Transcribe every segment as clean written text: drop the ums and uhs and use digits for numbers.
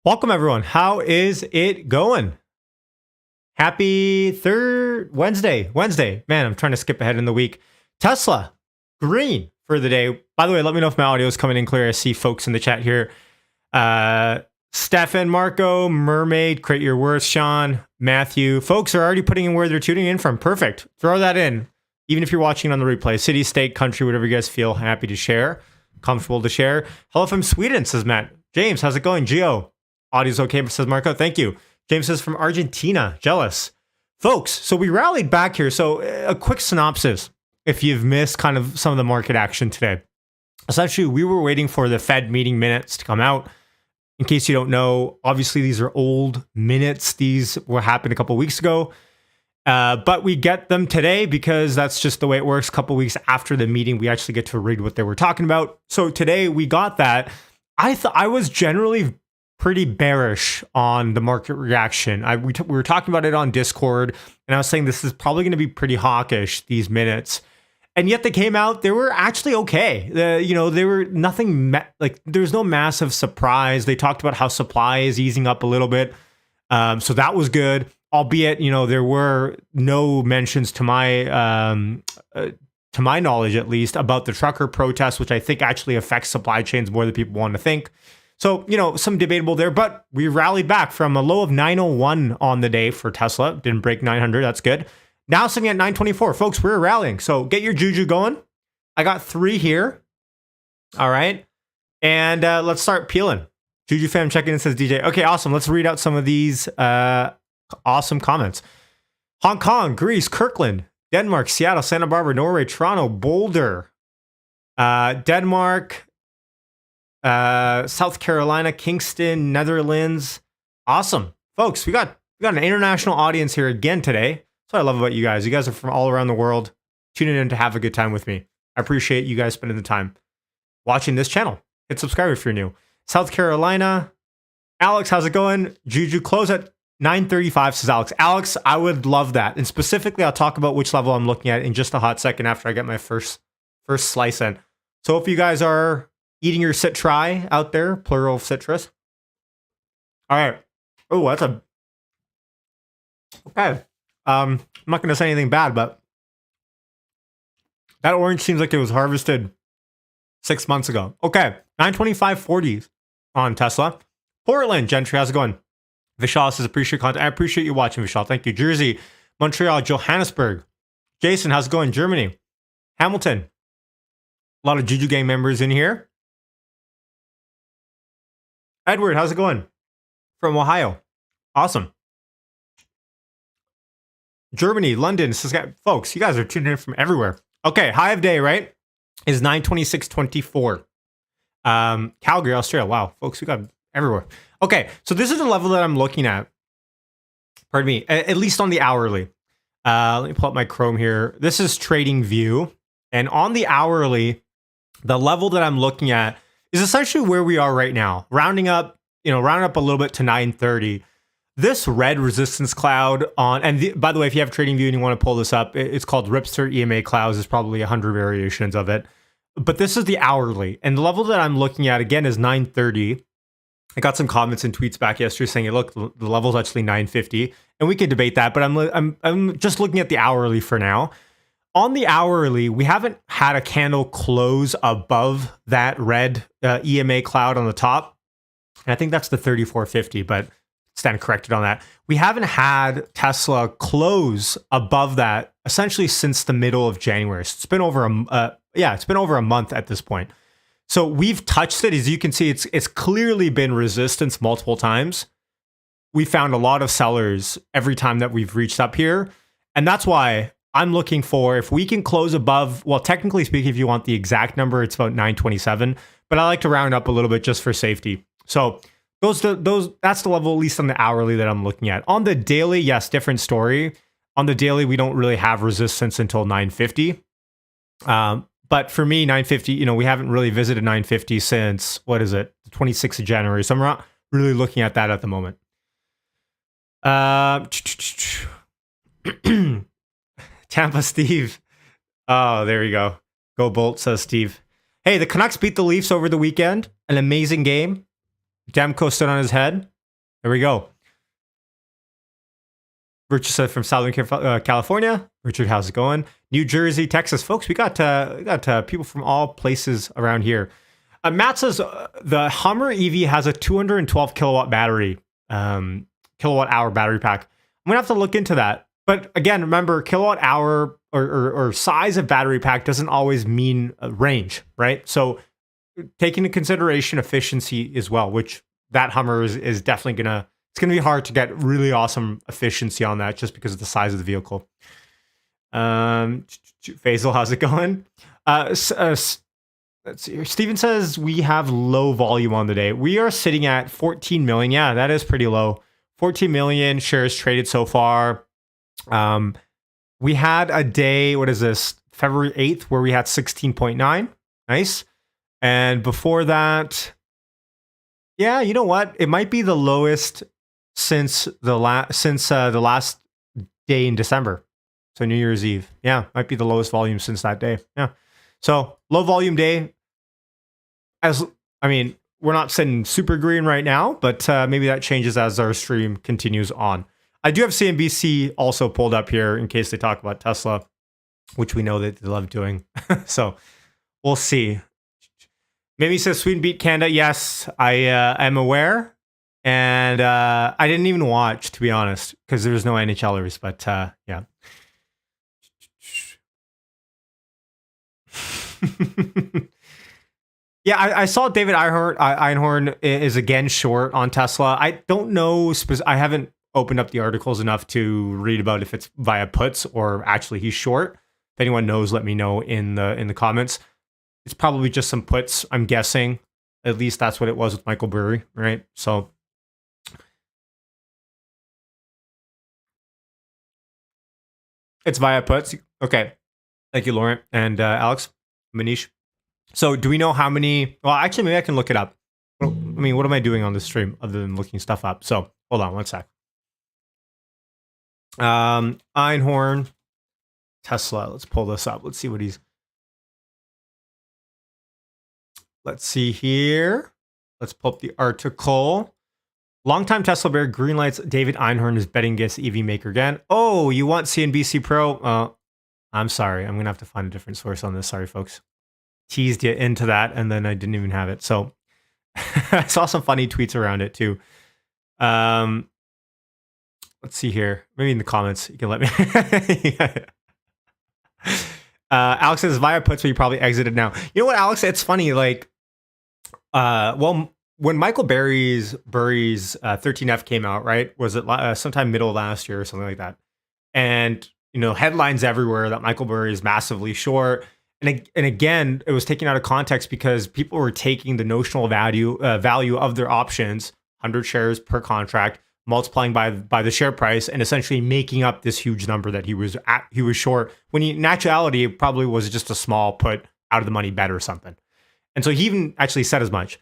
Welcome, everyone. How is it going? Happy Wednesday. Man, I'm trying to skip ahead in the week. Tesla, green for the day. By the way, let me know if my audio is coming in clear. I see folks in the chat here. Stefan, Marco, Mermaid, Create Your Worth, Sean, Matthew. Folks are already putting in where they're tuning in from. Perfect. Throw that in. Even if you're watching on the replay. City, state, country, whatever you guys feel happy to share. Comfortable to share. Hello from Sweden, says Matt. James, how's it going? Geo. Audio's okay, says Marco. Thank you. James says from Argentina. Jealous. Folks, so we rallied back here. So a quick synopsis if you've missed kind of some of the market action today. Essentially, we were waiting for the Fed meeting minutes to come out. In case you don't know, obviously these are old minutes. These were happened a couple weeks ago. But we get them today because that's just the way it works. A couple weeks after the meeting, we actually get to read what they were talking about. So today we got that. I was generally pretty bearish on the market reaction. We were talking about it on Discord, and I was saying this is probably going to be pretty hawkish, these minutes. And yet they came out, they were actually okay. They were nothing, there was no massive surprise. They talked about how supply is easing up a little bit. So that was good, albeit, there were no mentions to my knowledge, at least, about the trucker protest, which I think actually affects supply chains more than people want to think. So, some debatable there, but we rallied back from a low of 901 on the day for Tesla. Didn't break 900. That's good. Now sitting at 924. Folks, we're rallying. So get your juju going. I got 3 here. All right. And let's start peeling. Juju fam checking in, says DJ. Okay, awesome. Let's read out some of these awesome comments. Hong Kong, Greece, Kirkland, Denmark, Seattle, Santa Barbara, Norway, Toronto, Boulder, Denmark, South Carolina, Kingston, Netherlands. Awesome. Folks, we got an international audience here again today. That's what I love about you guys. You guys are from all around the world tuning in to have a good time with me. I appreciate you guys spending the time watching this channel. Hit subscribe if you're new. South Carolina. Alex, how's it going? Juju, close at 935, says Alex. Alex, I would love that. And specifically, I'll talk about which level I'm looking at in just a hot second after I get my first slice in. So if you guys are eating your citri out there, plural of citrus. All right. Oh, that's a... Okay. I'm not going to say anything bad, but that orange seems like it was harvested 6 months ago. Okay. 925.40 on Tesla. Portland, Gentry, how's it going? Vishal says, appreciate content. I appreciate you watching, Vishal. Thank you. Jersey, Montreal, Johannesburg. Jason, how's it going? Germany. Hamilton. A lot of Juju Gang members in here. Edward, how's it going? From Ohio. Awesome. Germany, London, folks, you guys are tuning in from everywhere. Okay, high of day, right? Is 926.24. Calgary, Australia. Wow, folks, we got everywhere. Okay, so this is the level that I'm looking at. Pardon me, at least on the hourly. Let me pull up my Chrome here. This is Trading View. And on the hourly, the level that I'm looking at is essentially where we are right now. Rounding up a little bit to 930. This red resistance cloud on, and by the way, if you have Trading View and you want to pull this up, it's called Ripster EMA clouds. There's probably 100 variations of it. But this is the hourly. And the level that I'm looking at, again, is 930. I got some comments and tweets back yesterday saying, look, the level's actually 950. And we can debate that, but I'm just looking at the hourly for now. On the hourly, we haven't had a candle close above that red EMA cloud on the top. And I think that's the 3450, but stand corrected on that. We haven't had Tesla close above that essentially since the middle of January. So it's been over a month at this point. So we've touched it. As you can see, it's clearly been resistance multiple times. We found a lot of sellers every time that we've reached up here. And that's why I'm looking for, if we can close above, well, technically speaking, if you want the exact number, it's about 927, but I like to round up a little bit just for safety. So that's the level, at least on the hourly, that I'm looking at. On the daily, yes, different story. On the daily, we don't really have resistance until 950. But for me, 950, we haven't really visited 950 since, what is it, the 26th of January. So I'm not really looking at that at the moment. Tampa Steve. Oh, there you go. Go Bolt, says Steve. Hey, the Canucks beat the Leafs over the weekend. An amazing game. Demko stood on his head. There we go. Richard said from Southern California. Richard, how's it going? New Jersey, Texas, folks. We got people from all places around here. Matt says the Hummer EV has a 212 kilowatt battery, kilowatt hour battery pack. I'm gonna have to look into that. But again, remember, kilowatt hour or size of battery pack doesn't always mean range, right? So take into consideration efficiency as well, which that Hummer is definitely it's gonna be hard to get really awesome efficiency on that just because of the size of the vehicle. Faisal, how's it going? Let's see here. Steven says we have low volume on the day. We are sitting at 14 million. Yeah, that is pretty low. 14 million shares traded so far. We had a day, what is this? February 8th, where we had 16.9. Nice. And before that, yeah, you know what? It might be the lowest since the last day in December. So New Year's Eve. Yeah, might be the lowest volume since that day. Yeah. So low volume day. We're not sitting super green right now, but maybe that changes as our stream continues on. I do have CNBC also pulled up here in case they talk about Tesla, which we know that they love doing. So we'll see. Maybe says Sweden beat Canada. Yes, I am aware. And I didn't even watch, to be honest, because there was no NHLers, but yeah. Yeah, I saw David Einhorn is again short on Tesla. I don't know. I haven't opened up the articles enough to read about if it's via puts or actually he's short. If anyone knows, let me know in the comments. It's probably just some puts, I'm guessing. At least that's what it was with Michael Burry, right? So it's via puts. Okay. Thank you, Laurent and Alex, Manish. So do we know how many? Well, actually, maybe I can look it up. I mean, what am I doing on the stream other than looking stuff up? So hold on one sec. Einhorn, Tesla. Let's pull this up. Let's see what he's. Let's see here. Let's pull up the article. Longtime Tesla bear greenlights David Einhorn is betting against EV maker again. Oh, you want CNBC Pro? I'm sorry. I'm going to have to find a different source on this. Sorry, folks. Teased you into that, and then I didn't even have it. So I saw some funny tweets around it, too. Let's see here. Maybe in the comments, you can let me... Alex says, via puts, but you probably exited now. You know what, Alex? It's funny, like... when Michael Burry's 13F came out, right? Was it sometime middle of last year or something like that? And, headlines everywhere that Michael Burry is massively short. And again, it was taken out of context because people were taking the notional value of their options, 100 shares per contract, multiplying by the share price, and essentially making up this huge number that he was short. When in actuality, it probably was just a small put out of the money bet or something. And so he even actually said as much.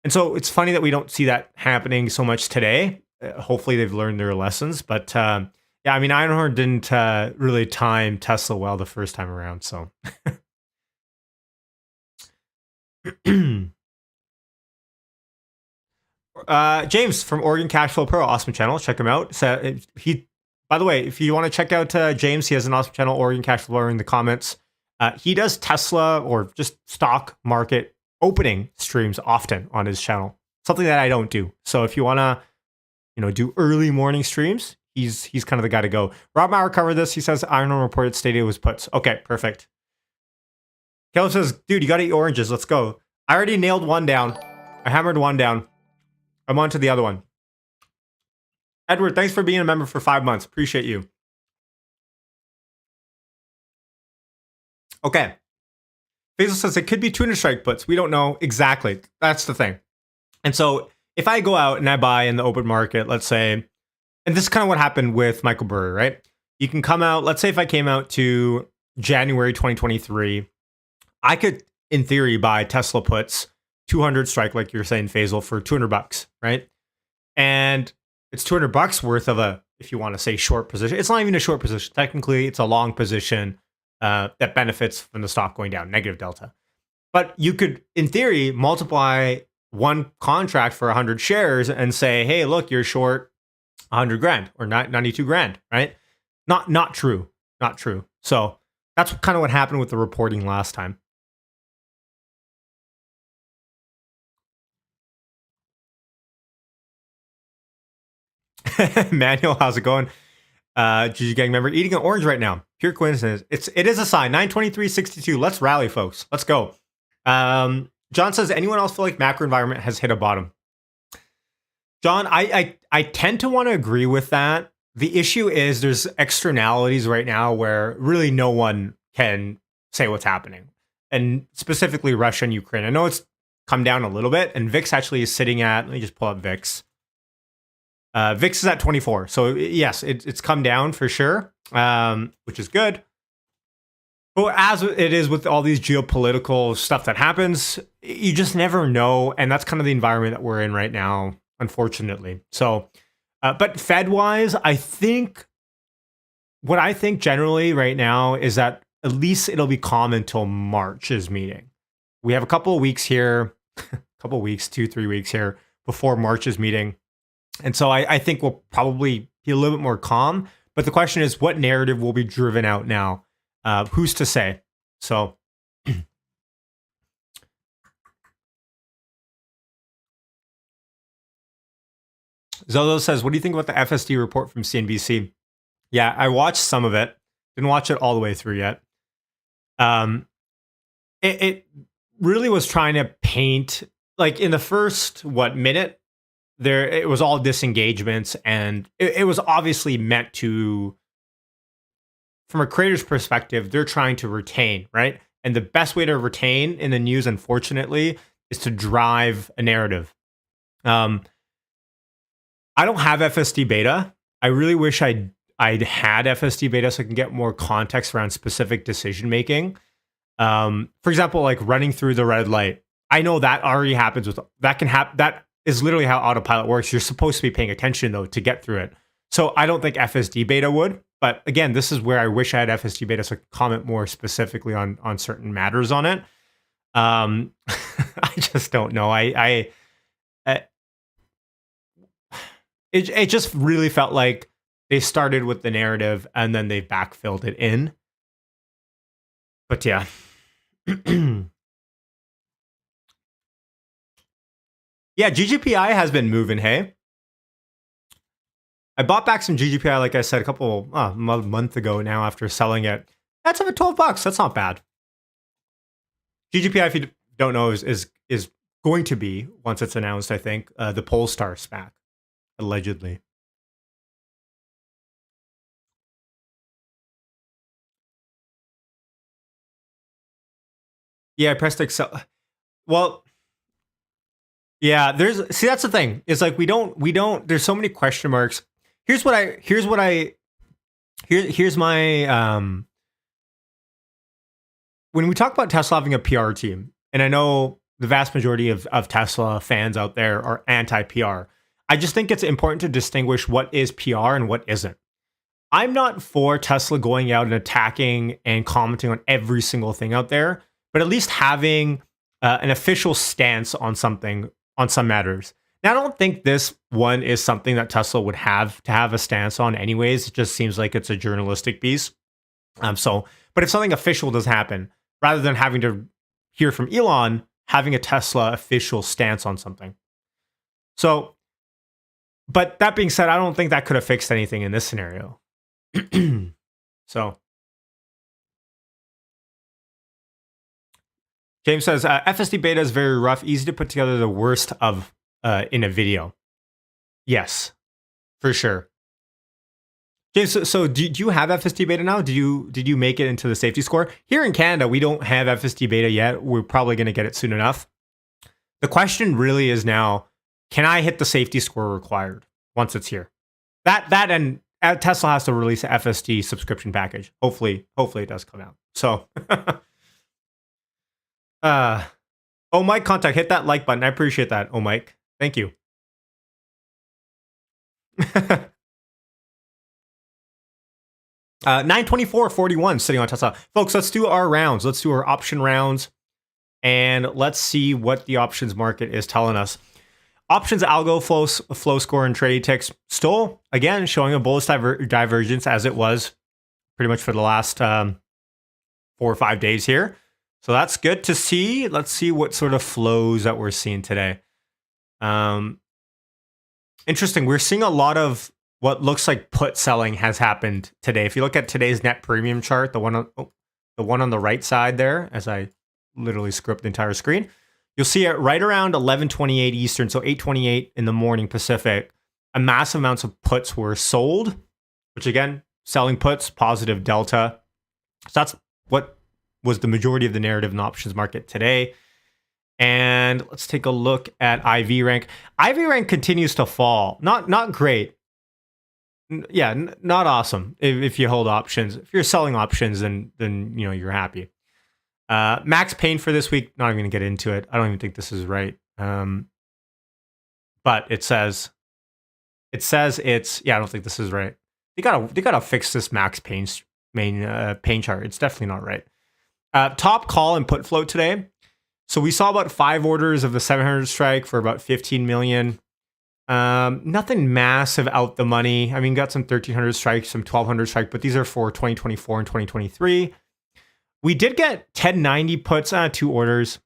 And so it's funny that we don't see that happening so much today. Hopefully they've learned their lessons. But yeah, I mean, Einhorn didn't really time Tesla well the first time around. So James from Oregon Cashflow Pro, awesome channel. Check him out. So by the way, if you want to check out James, he has an awesome channel, Oregon Cashflow Pro, in the comments. He does Tesla or just stock market opening streams often on his channel. Something that I don't do. So if you want to, do early morning streams, he's kind of the guy to go. Rob Meier covered this. He says Einhorn reported stated was puts. Okay, perfect. Caleb says, dude, you got to eat oranges. Let's go. I already nailed one down. I hammered one down. I'm on to the other one. Edward, thanks for being a member for 5 months. Appreciate you. Okay. Faisal says it could be 200 strike puts. We don't know exactly. That's the thing. And so if I go out and I buy in the open market, let's say, and this is kind of what happened with Michael Burry, right? You can come out, let's say if I came out to January 2023, I could, in theory, buy Tesla puts, 200 strike, like you're saying, Faisal, for $200, right? And it's $200 worth of if you want to say short position. It's not even a short position. Technically, it's a long position that benefits from the stock going down, negative delta. But you could, in theory, multiply one contract for 100 shares and say, hey, look, you're short 100 grand or 92 grand, right? Not true. Not true. So that's kind of what happened with the reporting last time. Manuel, how's it going? GG Gang member, eating an orange right now. Pure coincidence. It is a sign. 923.62. Let's rally, folks. Let's go. John says, anyone else feel like macro environment has hit a bottom? John, I tend to want to agree with that. The issue is there's externalities right now where really no one can say what's happening. And specifically Russia and Ukraine. I know it's come down a little bit, and VIX actually is sitting at, let me just pull up VIX. VIX is at 24. So yes, it's come down for sure, which is good. But as it is with all these geopolitical stuff that happens, you just never know. And that's kind of the environment that we're in right now, unfortunately. So, but Fed-wise, I think generally right now is that at least it'll be calm until March's meeting. We have a couple of weeks here, 2-3 weeks here before March's meeting. And so I think we'll probably be a little bit more calm. But the question is, what narrative will be driven out now? Who's to say? So Zozo says, what do you think about the FSD report from CNBC? Yeah, I watched some of it. Didn't watch it all the way through yet. It really was trying to paint, like in the first, minute, it was all disengagements, and it was obviously meant to, from a creator's perspective, they're trying to retain, right? And the best way to retain in the news, unfortunately, is to drive a narrative. I don't have FSD beta. I really wish I'd had FSD beta so I can get more context around specific decision making. For example, like running through the red light. I know that already happens with that can happen. That is literally how autopilot works. You're supposed to be paying attention though to get through it. So I don't think FSD beta would. But again, this is where I wish I had FSD beta so I could comment more specifically on certain matters on it. I just don't know. It just really felt like they started with the narrative and then they backfilled it in. But yeah. Yeah, GGPI has been moving, hey? I bought back some GGPI, like I said, a month ago now after selling it. That's over $12. That's not bad. GGPI, if you don't know, is going to be, once it's announced, I think, the Polestar SPAC, allegedly. Yeah, I pressed Excel. Well, yeah, that's the thing. It's like we don't, there's so many question marks. Here's my, when we talk about Tesla having a PR team, and I know the vast majority of Tesla fans out there are anti-PR, I just think it's important to distinguish what is PR and what isn't. I'm not for Tesla going out and attacking and commenting on every single thing out there, but at least having an official stance on something, on some matters. Now, I don't think this one is something that Tesla would have to have a stance on anyways. It just seems like it's a journalistic piece. But if something official does happen, rather than having to hear from Elon, having a Tesla official stance on something. So, but that being said, I don't think that could have fixed anything in this scenario. So, James says, FSD beta is very rough, easy to put together the worst of in a video. Yes, for sure. James, so do you have FSD beta now? Did you make it into the safety score? Here in Canada, we don't have FSD beta yet. We're probably going to get it soon enough. The question really is now, can I hit the safety score required once it's here? That and Tesla has to release an FSD subscription package. Hopefully it does come out. So, Mike, contact, hit that like button. I appreciate that. Oh, Mike, thank you. 924.41 sitting on Tesla. Folks, let's do our rounds. Let's do our option rounds. And let's see what the options market is telling us. Options algo flow score and trade ticks still, again, showing a bullish divergence as it was pretty much for the last 4 or 5 days here. So that's good to see. Let's see what sort of flows that we're seeing today. Interesting. We're seeing a lot of what looks like put selling has happened today. If you look at today's net premium chart, the one on the right side there, as I literally screw up the entire screen, you'll see it right around 11:28 Eastern, so 8:28 in the morning Pacific. A massive amounts of puts were sold, which again, selling puts, positive delta. So that's what was the majority of the narrative in the options market today. And let's take a look at IV rank. IV rank continues to fall. Not great. Yeah, not awesome. If you hold options, if you're selling options, then you're happy. Max pain for this week. Not even gonna get into it. I don't even think this is right. But it says it's yeah. I don't think this is right. They gotta fix this max pain pain chart. It's definitely not right. Top call and put float today. So we saw about 5 orders of the 700 strike for about 15 million. Nothing massive out the money. I mean, got some 1300 strikes, some 1200 strike, but these are for 2024 and 2023. We did get 1090 puts, 2 orders,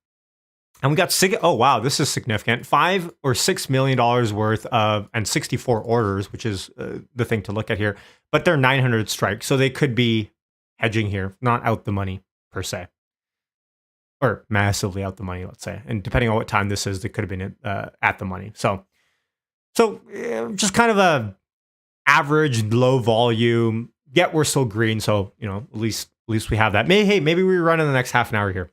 and we got oh wow, this is significant. $5 or $6 million worth of and 64 orders, which is the thing to look at here. But they're 900 strikes, so they could be hedging here, not out the money per se, or massively out the money, let's say. And depending on what time this is, they could have been at the money. So just kind of a average low volume. Yet we're still green, so at least we have that. Maybe we run in the next half an hour here.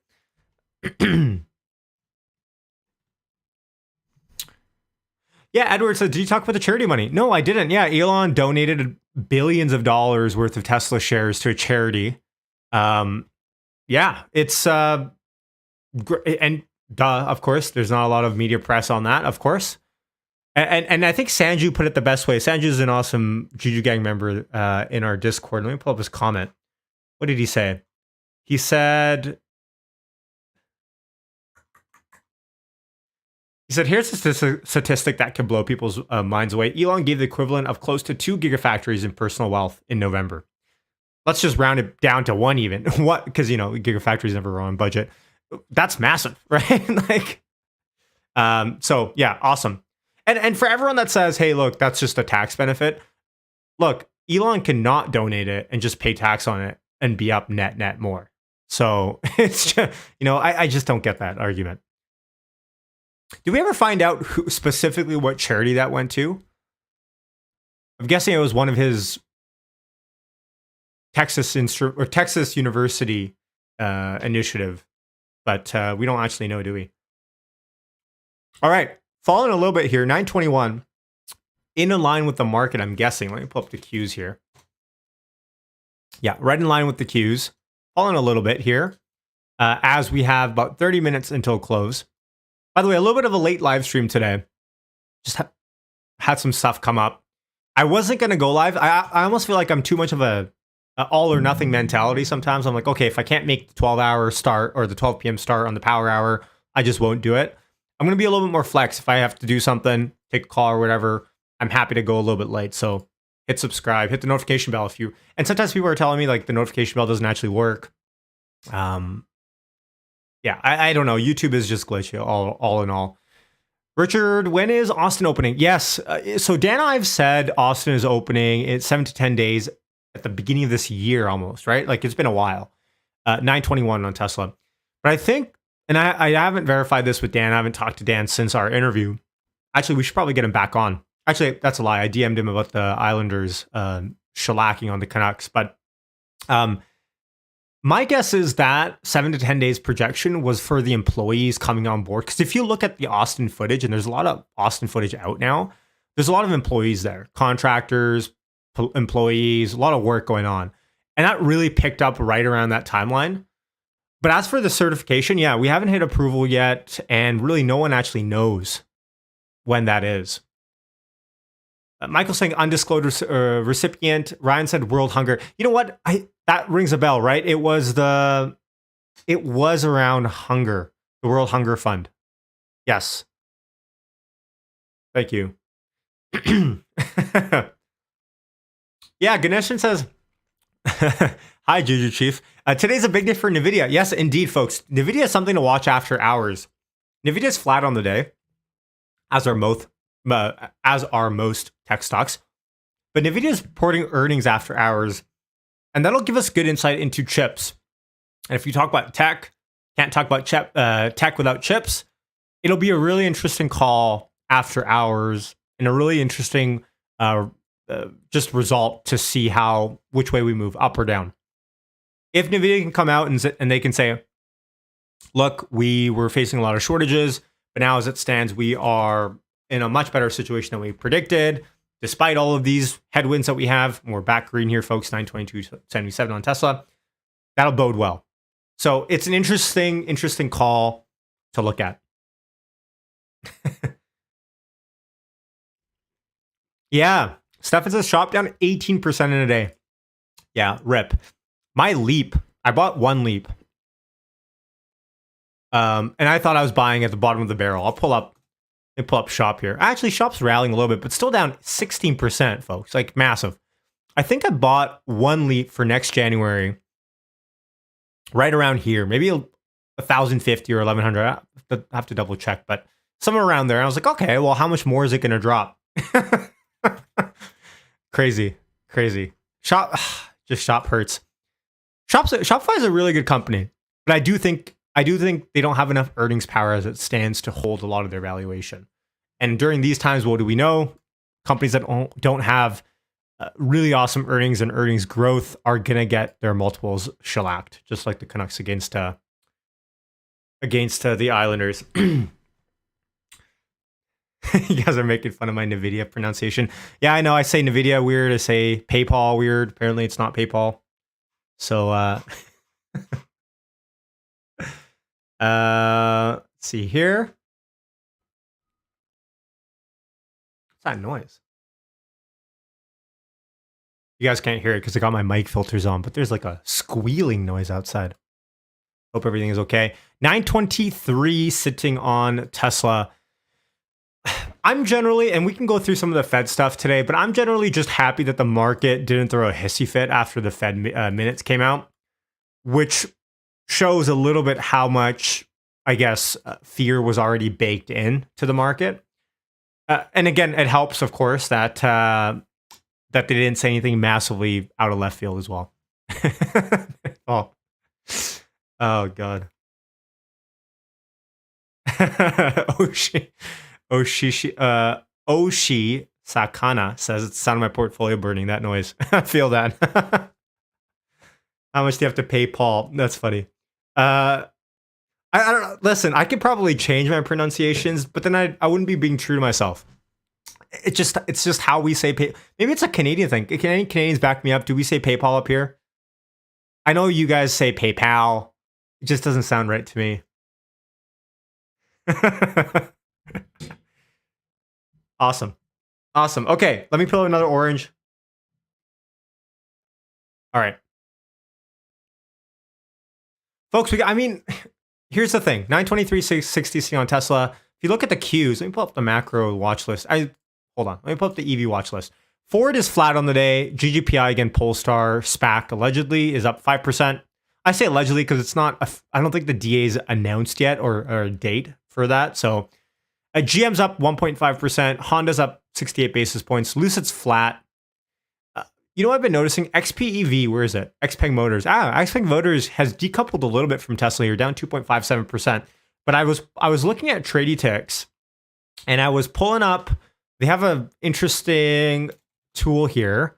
Yeah, Edward said, did you talk about the charity money? No, I didn't. Yeah, Elon donated billions of dollars worth of Tesla shares to a charity. Yeah, it's and of course, there's not a lot of media press on that, of course. And I think Sanju put it the best way. Sanju is an awesome Juju Gang member in our Discord. Let me pull up his comment. What did he say? He said, here's a statistic that could blow people's minds away. Elon gave the equivalent of close to 2 gigafactories in personal wealth in November. Let's just round it down to 1 even. What? Because, gigafactories never run on budget. That's massive, right? So yeah, awesome. And for everyone that says, hey, look, that's just a tax benefit. Look, Elon cannot donate it and just pay tax on it and be up net more. So it's just, I just don't get that argument. Did we ever find out specifically what charity that went to? I'm guessing it was one of his Texas University initiative, but we don't actually know, do we? All right, falling a little bit here, 921, in line with the market, I'm guessing. Let me pull up the cues here. Yeah, right in line with the cues. Falling a little bit here, as we have about 30 minutes until close. By the way, a little bit of a late live stream today. Just had some stuff come up. I wasn't going to go live. I almost feel like I'm too much of a all or nothing mentality sometimes. I'm like, okay, if I can't make the 12-hour start or the 12 p.m. start on the power hour, I just won't do it. I'm going to be a little bit more flex. If I have to do something, take a call or whatever, I'm happy to go a little bit late. So hit subscribe, hit the notification bell if you... And sometimes people are telling me like the notification bell doesn't actually work. Yeah, I don't know. YouTube is just glitchy all in all. Richard, when is Austin opening? Yes. So Dan Ives said Austin is opening in 7 to 10 days at the beginning of this year almost, right? Like it's been a while. 921 on Tesla. But I think, and I haven't verified this with Dan. I haven't talked to Dan since our interview. Actually, we should probably get him back on. Actually, that's a lie. I DM'd him about the Islanders shellacking on the Canucks. But my guess is that 7 to 10 days projection was for the employees coming on board. Because if you look at the Austin footage, and there's a lot of Austin footage out now, there's a lot of employees there, contractors, employees, a lot of work going on. And that really picked up right around that timeline. But as for the certification, yeah, we haven't hit approval yet. And really no one actually knows when that is. Michael saying undisclosed recipient. Ryan said world hunger. You know what? That rings a bell, right? It was around hunger. The World Hunger Fund. Yes. Thank you. Yeah, Ganeshan says, hi, Juju Chief. Today's a big day for Nvidia. Yes, indeed, folks. Nvidia is something to watch after hours. Nvidia's flat on the day, as are most tech stocks. But Nvidia's reporting earnings after hours, and that'll give us good insight into chips. And if you talk about tech, can't talk about tech without chips. It'll be a really interesting call after hours and a really interesting just result to see which way we move, up or down. If Nvidia can come out and they can say, look, we were facing a lot of shortages, but now as it stands, we are in a much better situation than we predicted. Despite all of these headwinds that we have, we're back green here, folks, 922.77 on Tesla. That'll bode well. So it's an interesting call to look at. Yeah. Stefan says shop down 18% in a day. Yeah, rip. My Leap, I bought one Leap. And I thought I was buying at the bottom of the barrel. I'll pull up shop here. Actually, shop's rallying a little bit, but still down 16%, folks. Like massive. I think I bought one Leap for next January, right around here, maybe 1,050 or 1,100. I have to double check, but somewhere around there. And I was like, okay, well, how much more is it going to drop? Crazy. Shop hurts. Shopify is a really good company, but I do think they don't have enough earnings power as it stands to hold a lot of their valuation. And during these times, what do we know? Companies that don't have really awesome earnings and earnings growth are gonna get their multiples shellacked, just like the Canucks against the Islanders. You guys are making fun of my Nvidia pronunciation. Yeah, I know. I say Nvidia weird. I say PayPal weird. Apparently, it's not PayPal. So, let's see here. What's that noise? You guys can't hear it because I got my mic filters on, but there's like a squealing noise outside. Hope everything is okay. 923 sitting on Tesla. I'm generally, and we can go through some of the Fed stuff today, but I'm generally just happy that the market didn't throw a hissy fit after the Fed minutes came out, which shows a little bit how much, I guess, fear was already baked in to the market. And again, it helps, of course, that they didn't say anything massively out of left field as well. Oh God. Oshi Sakana says it's the sound of my portfolio burning. That noise. I feel that. How much do you have to pay Paul? That's funny. I don't know. Listen, I could probably change my pronunciations, but then I wouldn't be being true to myself. It's just how we say pay. Maybe it's a Canadian thing. Can any Canadians back me up? Do we say PayPal up here? I know you guys say PayPal. It just doesn't sound right to me. Awesome. Okay, let me pull another orange. All right. Folks, here's the thing. 923.60 on Tesla. If you look at the Qs, let me pull up the macro watch list. Hold on. Let me pull up the EV watch list. Ford is flat on the day. GGPI, again, Polestar, SPAC, allegedly, is up 5%. I say allegedly because it's not, I don't think the DA's announced yet or a date for that. So GM's up 1.5%. Honda's up 68 basis points. Lucid's flat. You know what I've been noticing? XPEV, where is it? XPeng Motors. XPeng Motors has decoupled a little bit from Tesla here, down 2.57%. But I was looking at Tradietics, and I was pulling up. They have an interesting tool here.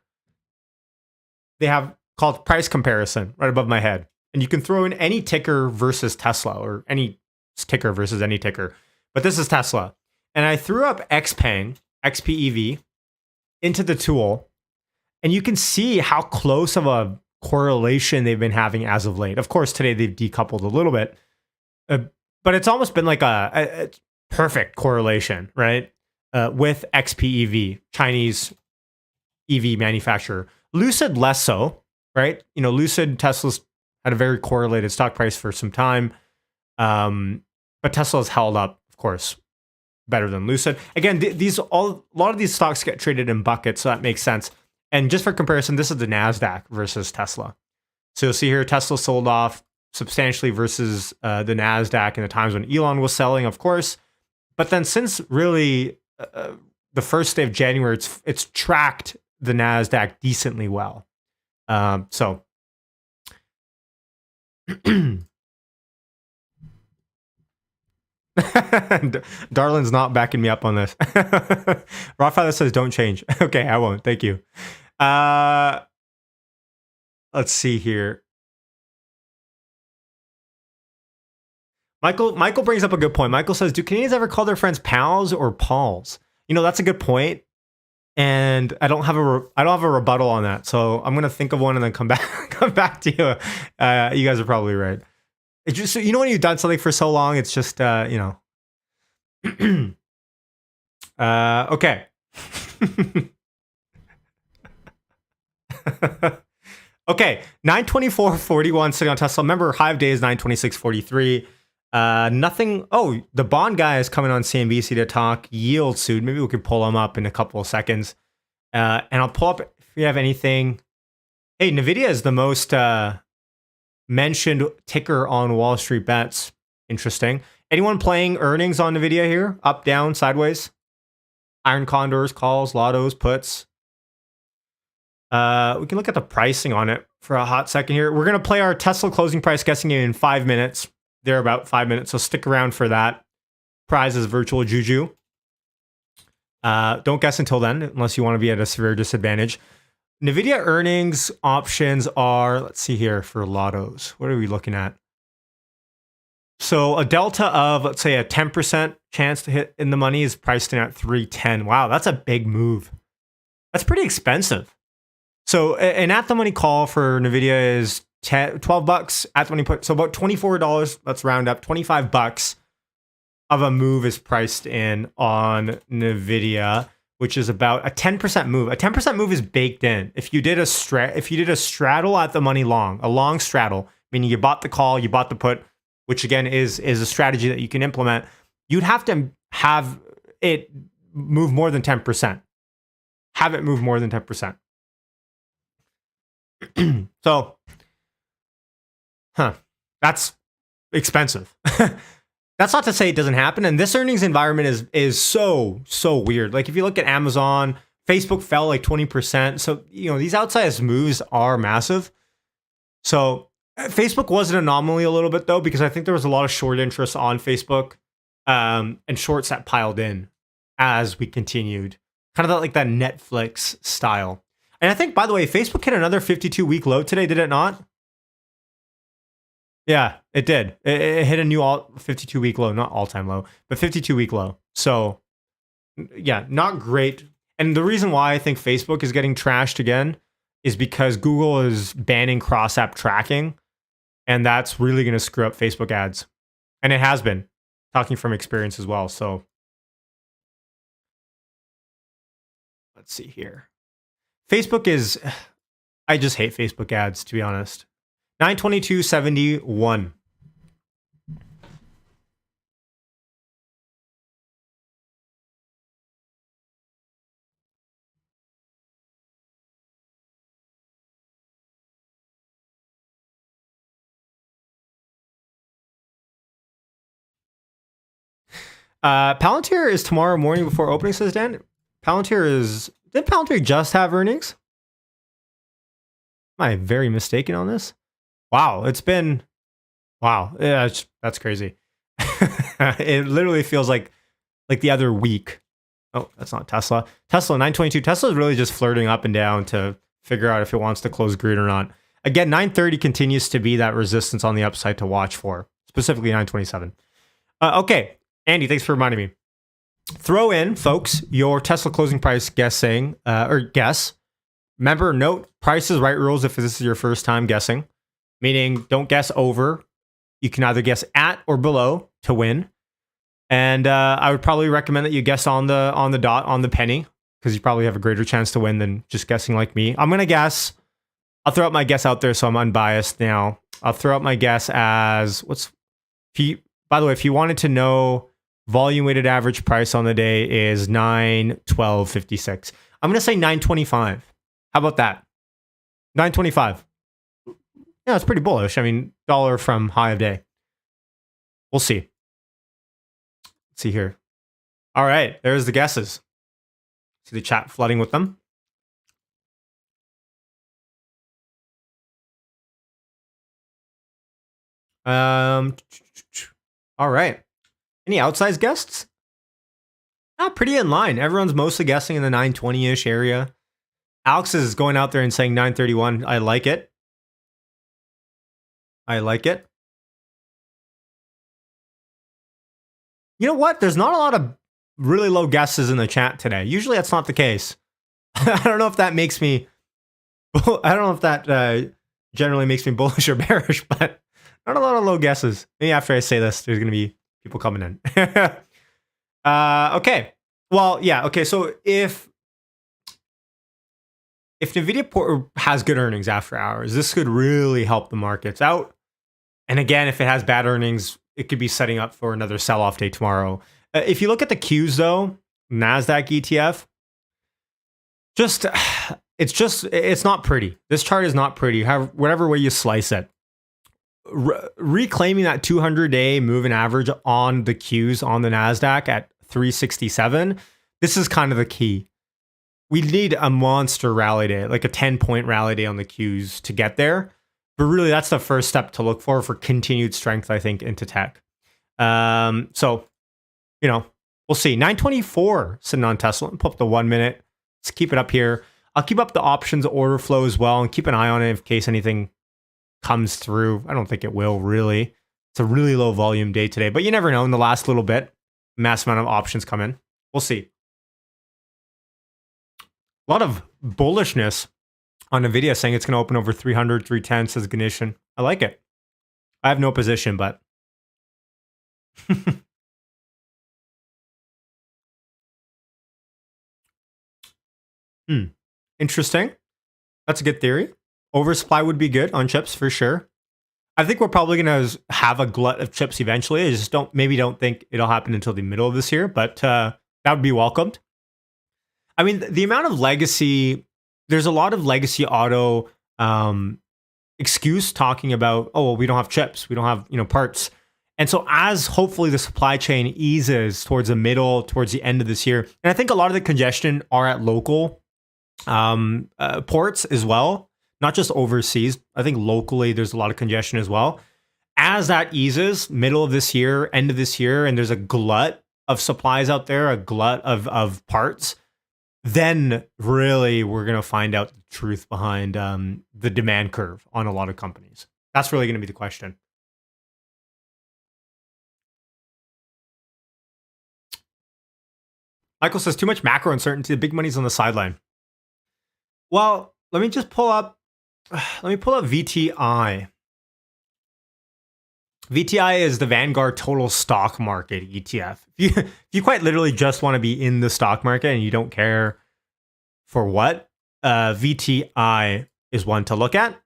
They have called price comparison right above my head, and you can throw in any ticker versus Tesla or any ticker versus any ticker. But this is Tesla, and I threw up XPeng XPEV into the tool. And you can see how close of a correlation they've been having as of late. Of course, today they've decoupled a little bit, but it's almost been like a perfect correlation, right? With XPEV, Chinese EV manufacturer. Lucid less so, right? You know, Lucid, Tesla's had a very correlated stock price for some time. But but Tesla's held up, of course, better than Lucid. Again, a lot of these stocks get traded in buckets, so that makes sense. And just for comparison, this is the NASDAQ versus Tesla. So you'll see here, Tesla sold off substantially versus the NASDAQ in the times when Elon was selling, of course. But then since really the first day of January, it's tracked the NASDAQ decently well. So Darlin's not backing me up on this. Rothfather says don't change. Okay, I won't. Thank you. Let's see here. Michael brings up a good point. Michael says, do Canadians ever call their friends pals or pals? That's a good point. And I don't have a rebuttal on that. So I'm gonna think of one and then come back to you. You guys are probably right. It's just, when you've done something for so long, it's just okay. Okay, 924.41 sitting on Tesla. Remember, high of day is 926.43. Nothing. Oh, the bond guy is coming on CNBC to talk yield soon. Maybe we can pull him up in a couple of seconds. And I'll pull up if you have anything. Hey, Nvidia is the most mentioned ticker on Wall Street Bets. Interesting. Anyone playing earnings on Nvidia here? Up, down, sideways? Iron condors, calls, lottos, puts. We can look at the pricing on it for a hot second here. We're going to play our Tesla closing price guessing game in 5 minutes. They're about 5 minutes, so stick around for that. Prize is virtual juju. Don't guess until then, unless you want to be at a severe disadvantage. Nvidia earnings options are, let's see here for lottos. What are we looking at? So a delta of, let's say, a 10% chance to hit in the money is priced in at 310. Wow, that's a big move. That's pretty expensive. So an at the money call for Nvidia is $12 at the money put. So about $24. Let's round up. $25 of a move is priced in on Nvidia, which is about a 10% move. A 10% move is baked in. If you did a straddle at the money long, a long straddle, meaning you bought the call, you bought the put, which again is a strategy that you can implement, you'd have to have it move more than 10%. Have it move more than 10%. So, that's expensive. That's not to say it doesn't happen. And this earnings environment is so weird. Like if you look at Amazon, Facebook fell like 20%. So, these outsized moves are massive. So Facebook was an anomaly a little bit though, because I think there was a lot of short interest on Facebook and shorts that piled in as we continued. Kind of like that Netflix style. And I think, by the way, Facebook hit another 52-week low today, did it not? Yeah, it did. It hit a new 52-week low, not all-time low, but 52-week low. So, yeah, not great. And the reason why I think Facebook is getting trashed again is because Google is banning cross-app tracking, and that's really going to screw up Facebook ads. And it has been, talking from experience as well. So, let's see here. Facebook is, I just hate Facebook ads, to be honest. 922.71. Palantir is tomorrow morning before opening, says Dan. Did Palantir just have earnings? Am I very mistaken on this? Wow, yeah, that's crazy. It literally feels like the other week. Oh, that's not Tesla. Tesla 922. Tesla is really just flirting up and down to figure out if it wants to close green or not. Again, 930 continues to be that resistance on the upside to watch for, specifically 927. Okay, Andy, thanks for reminding me. Throw in, folks, your Tesla closing price guessing, or guess. Remember, note Price is Right rules if this is your first time guessing, meaning don't guess over. You can either guess at or below to win. And I would probably recommend that you guess on the dot, on the penny, because you probably have a greater chance to win than just guessing like me. I'm going to guess. I'll throw out my guess out there so I'm unbiased now. I'll throw out my guess as, by By the way, if you wanted to know, volume weighted average price on the day is 912.56. I'm going to say 925. How about that? 925. Yeah, it's pretty bullish. I mean, dollar from high of day. We'll see. Let's see here. All right, there's the guesses. See the chat flooding with them. All right. Any outsized guests? Pretty in line. Everyone's mostly guessing in the 920-ish area. Alex is going out there and saying 931. I like it. I like it. You know what? There's not a lot of really low guesses in the chat today. Usually that's not the case. I don't know if that makes me... I don't know if that generally makes me bullish or bearish, but not a lot of low guesses. Maybe after I say this, there's going to be people coming in. Okay. Well, yeah. Okay. So if Nvidia has good earnings after hours, this could really help the markets out. And again, if it has bad earnings, it could be setting up for another sell-off day tomorrow. If you look at the Qs though, NASDAQ ETF, it's not pretty. This chart is not pretty. Whatever way you slice it. Reclaiming that 200-day moving average on the Qs on the NASDAQ at 367, this is kind of the key. We need a monster rally day, like a 10-point rally day on the Qs to get there. But really, that's the first step to look for continued strength, I think, into tech. So, we'll see. 924 sitting on Tesla. Pull up the 1 minute. Let's keep it up here. I'll keep up the options order flow as well and keep an eye on it in case anything comes through. I don't think it will, really. It's a really low volume day today, but you never know. In the last little bit, mass amount of options come in. We'll see. A lot of bullishness on Nvidia saying it's going to open over 300, 310, says Ganeshan. I like it. I have no position, but... Interesting. That's a good theory. Oversupply would be good on chips for sure. I think we're probably going to have a glut of chips eventually. I just don't think it'll happen until the middle of this year, but that would be welcomed. I mean, the amount of legacy, there's a lot of legacy auto excuse talking about, oh, well, we don't have chips, we don't have, parts. And so as hopefully the supply chain eases towards the middle, towards the end of this year, and I think a lot of the congestion are at local ports as well, not just overseas. I think locally there's a lot of congestion as well. As that eases, middle of this year, end of this year, and there's a glut of supplies out there, a glut of parts, then really we're going to find out the truth behind the demand curve on a lot of companies. That's really going to be the question. Michael says, too much macro uncertainty. The big money's on the sideline. Well, let me pull up VTI. VTI is the Vanguard Total Stock Market ETF. If you quite literally just want to be in the stock market and you don't care for what, VTI is one to look at.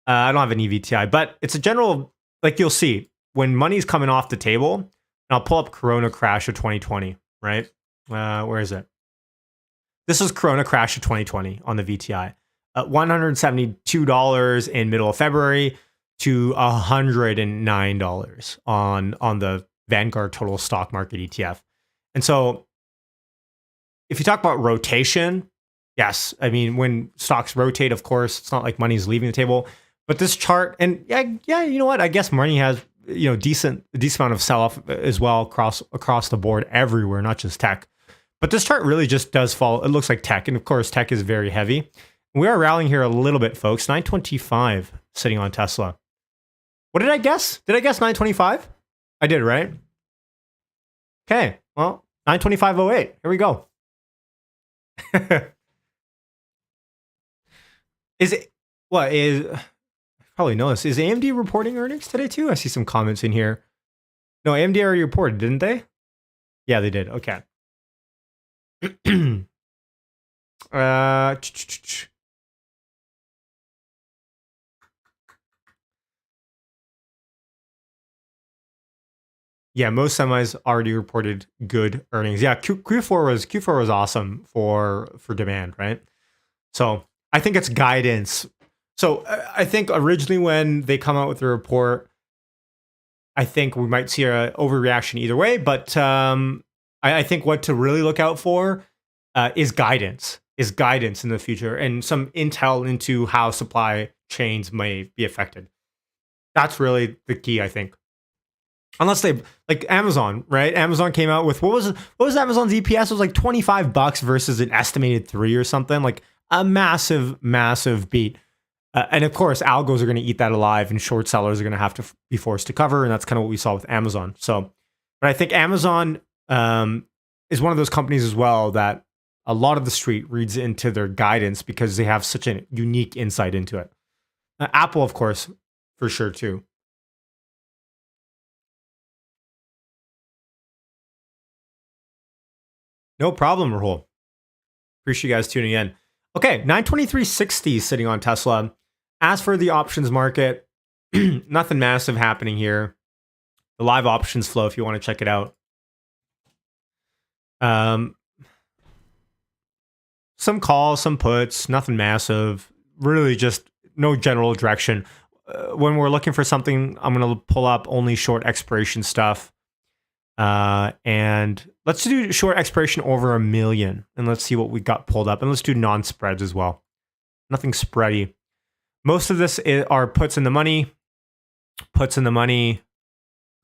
I don't have any VTI, but it's a general, like you'll see, when money's coming off the table, and I'll pull up Corona Crash of 2020, right? Where is it? This is Corona Crash of 2020 on the VTI. $172 in middle of February to $109 on the Vanguard Total Stock Market ETF. And so if you talk about rotation, yes, I mean, when stocks rotate, of course, it's not like money's leaving the table. But this chart, and yeah, you know what? I guess money has, decent amount of sell-off as well across the board everywhere, not just tech. But this chart really just does follow. It looks like tech. And of course, tech is very heavy. We are rallying here a little bit, folks. 925 sitting on Tesla. What did I guess? Did I guess 925? I did, right? Okay. Well, 925.08. Here we go. Probably know this. Is AMD reporting earnings today too? I see some comments in here. No, AMD already reported, didn't they? Yeah, they did. Okay. Yeah, most semis already reported good earnings. Yeah, Q4 was awesome for demand, right? So I think it's guidance. So I think originally when they come out with the report, I think we might see an overreaction either way. But I think what to really look out for is guidance in the future and some intel into how supply chains may be affected. That's really the key, I think. Unless they, like Amazon, right? Amazon came out with what was Amazon's EPS? It was like $25 versus an estimated 3 or something, like a massive beat. And of course, algos are going to eat that alive, and short sellers are going to have to be forced to cover, and that's kind of what we saw with Amazon. So, but I think Amazon is one of those companies as well that a lot of the street reads into their guidance because they have such a unique insight into it. Apple, of course, for sure too. No problem, Rahul. Appreciate you guys tuning in. Okay, 923.60 sitting on Tesla. As for the options market, nothing massive happening here. The live options flow, if you want to check it out. Some calls, some puts, nothing massive. Really just no general direction. When we're looking for something, I'm going to pull up only short expiration stuff. And let's do short expiration over 1 million. And let's see what we got pulled up. And let's do non-spreads as well. Nothing spready. Most of this are puts in the money.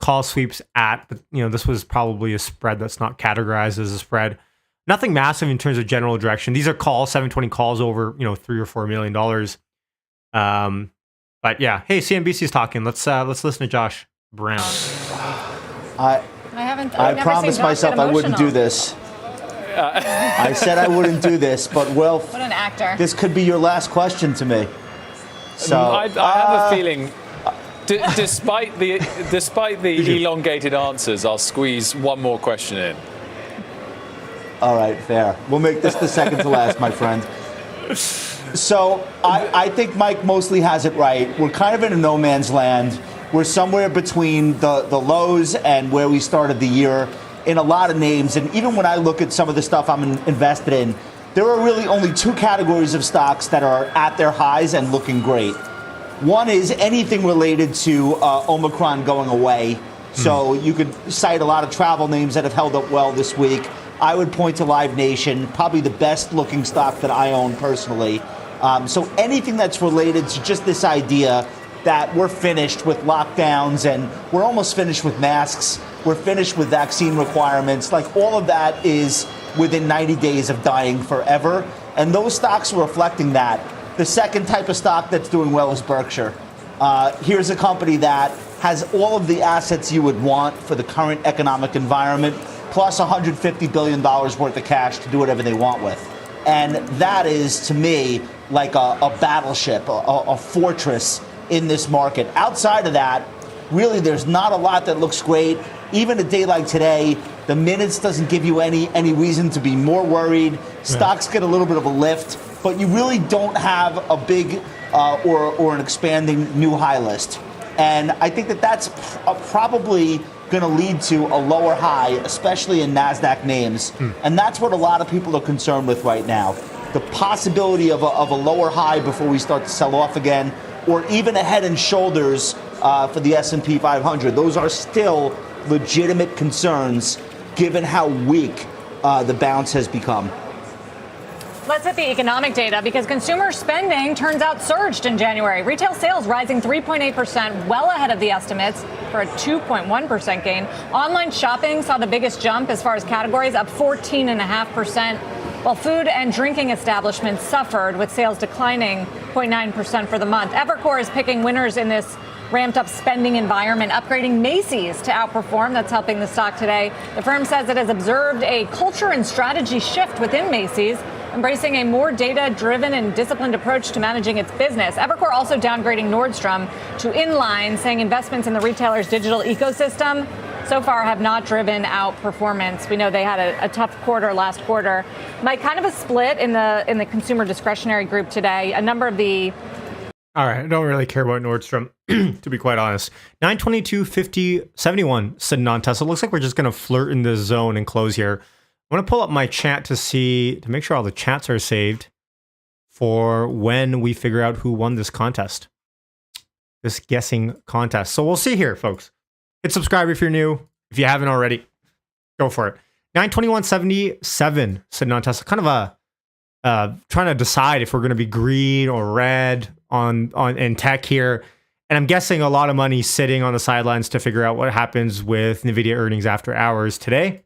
Call sweeps at, but this was probably a spread that's not categorized as a spread. Nothing massive in terms of general direction. These are calls, 720 calls over, $3 or $4 million. But yeah, hey, CNBC is talking. Let's listen to Josh Brown. I promised myself I wouldn't do this. I said I wouldn't do this, but Wilf, what an actor. This could be your last question to me. So I have a feeling, despite the elongated answers, I'll squeeze one more question in. All right, fair. We'll make this the second to last, my friend. So I think Mike mostly has it right. We're kind of in a no man's land. We're somewhere between the lows and where we started the year in a lot of names. And even when I look at some of the stuff I'm invested in, there are really only two categories of stocks that are at their highs and looking great. One is anything related to Omicron going away. So you could cite a lot of travel names that have held up well this week. I would point to Live Nation, probably the best looking stock that I own personally. So anything that's related to just this idea that we're finished with lockdowns and we're almost finished with masks, we're finished with vaccine requirements, like all of that is within 90 days of dying forever. And those stocks are reflecting that. The second type of stock that's doing well is Berkshire. Here's a company that has all of the assets you would want for the current economic environment, plus $150 billion worth of cash to do whatever they want with. And that is, to me, like a battleship, a fortress in this market. Outside of that, really, there's not a lot that looks great. Even a day like today, the minutes doesn't give you any reason to be more worried. Stocks get a little bit of a lift, but you really don't have a big or an expanding new high list. And I think that's probably going to lead to a lower high, especially in NASDAQ names. And that's what a lot of people are concerned with right now. The possibility of a lower high before we start to sell off again, or even a head and shoulders for the S&P 500. Those are still legitimate concerns given how weak the bounce has become. Let's hit the economic data because consumer spending turns out surged in January. Retail sales rising 3.8%, well ahead of the estimates for a 2.1% gain. Online shopping saw the biggest jump as far as categories, up 14.5%, while food and drinking establishments suffered with sales declining 0.9% for the month. Evercore is picking winners in this ramped up spending environment, upgrading Macy's to outperform. That's helping the stock today. The firm says it has observed a culture and strategy shift within Macy's, embracing a more data-driven and disciplined approach to managing its business. Evercore also downgrading Nordstrom to inline, saying investments in the retailer's digital ecosystem so far have not driven out performance. We know they had a tough quarter last quarter. Mike, kind of a split in the consumer discretionary group today. A number of the All right, I don't really care about Nordstrom, to be quite honest. 922.50.71 sitting on Tesla. Looks like we're just going to flirt in this zone and close here. I'm going to pull up my chat to make sure all the chats are saved for when we figure out who won this contest, this guessing contest. So we'll see here, folks. Hit subscribe if you're new. If you haven't already, go for it. 921.77 sitting on Tesla. Kind of a trying to decide if we're going to be green or red on in tech here. And I'm guessing a lot of money sitting on the sidelines to figure out what happens with Nvidia earnings after hours today.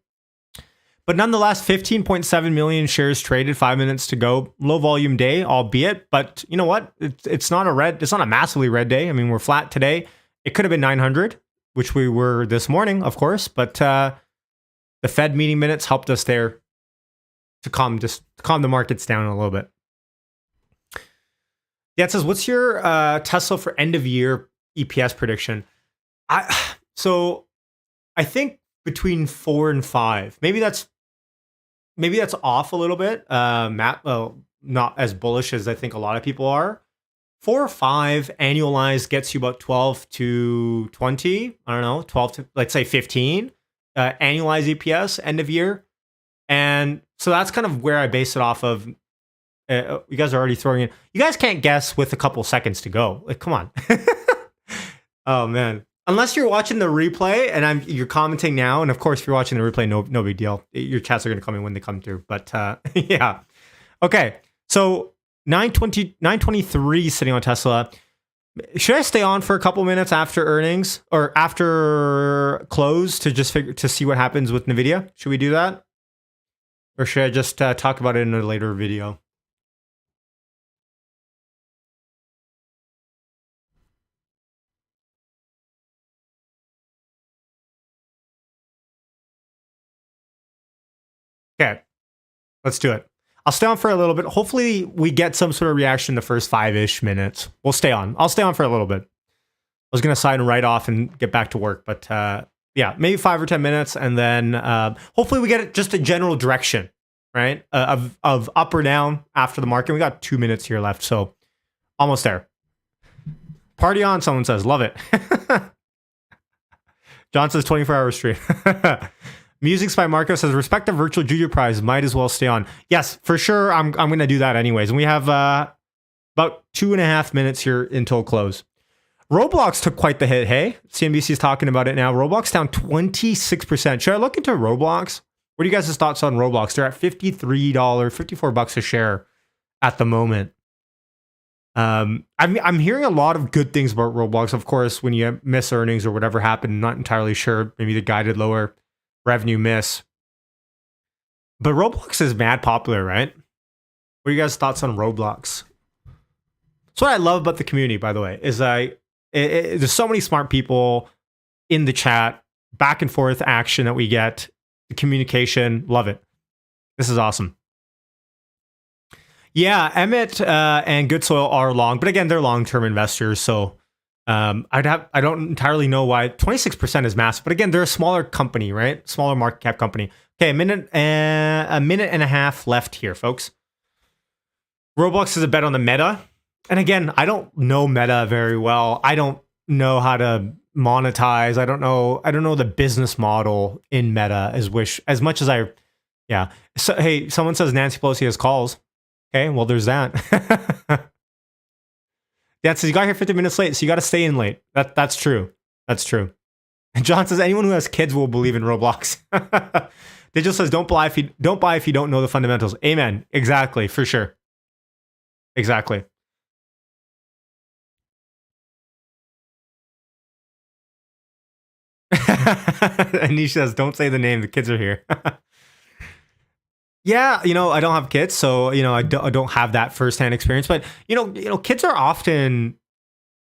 But nonetheless, 15.7 million shares traded, 5 minutes to go. Low volume day, albeit, but you know what? It's not a massively red day. I mean, we're flat today. It could have been 900, which we were this morning, of course, but the Fed meeting minutes helped us there to calm the markets down a little bit. Yeah, it says, what's your Tesla for end of year EPS prediction? So I think between 4 and 5. Maybe that's off a little bit. Matt, not as bullish as I think a lot of people are. 4 or 5 annualized gets you about 12 to 20. I don't know, 12 to, let's say 15 annualized EPS end of year. And so that's kind of where I base it off of. You guys are already throwing in. You guys can't guess with a couple seconds to go. Like, come on. Oh man. Unless you're watching the replay and you're commenting now, and of course, if you're watching the replay, no big deal. Your chats are going to come in when they come through. But yeah. Okay. So 923 sitting on Tesla. Should I stay on for a couple minutes after earnings or after close to see what happens with Nvidia? Should we do that? Or should I just talk about it in a later video? Okay, let's do it. I'll stay on for a little bit. Hopefully we get some sort of reaction in the first 5-ish minutes. We'll stay on. I'll stay on for a little bit. I was going to sign right off and get back to work, but yeah, maybe 5 or 10 minutes. And then hopefully we get just a general direction, right? Of up or down after the market. We got 2 minutes here left. So almost there. Party on, someone says. Love it. John says 24-hour stream. Music by Marco says, respect the virtual junior prize, might as well stay on. Yes, for sure. I'm going to do that anyways. And we have about 2.5 minutes here until close. Roblox took quite the hit, hey? CNBC is talking about it now. Roblox down 26%. Should I look into Roblox? What are you guys' thoughts on Roblox? They're at $53, $54 a share at the moment. I'm hearing a lot of good things about Roblox. Of course, when you miss earnings or whatever happened, not entirely sure. Maybe the guided lower revenue miss. But Roblox is mad popular, right? What are you guys' thoughts on Roblox? That's what I love about the community, by the way, is there's so many smart people in the chat, back and forth action that we get, the communication, love it. This is awesome. Yeah, Emmett and Good Soil are long, but again, they're long-term investors, so I don't entirely know why 26% is massive, but again, they're a smaller company, right? Smaller market cap company. Okay, a minute and a half left here, folks. Roblox is a bet on the Meta, and again, I don't know Meta very well. I don't know how to monetize. I don't know the business model in Meta as much as I. Yeah. So hey, someone says Nancy Pelosi has calls. Okay, well, there's that. Dad says you got here 50 minutes late, so you got to stay in late. That's true. That's true. And John says anyone who has kids will believe in Roblox. Digital says don't buy if you don't know the fundamentals. Amen. Exactly, for sure. Exactly. Anish says don't say the name. The kids are here. Yeah, I don't have kids, so I don't have that firsthand experience. But kids are often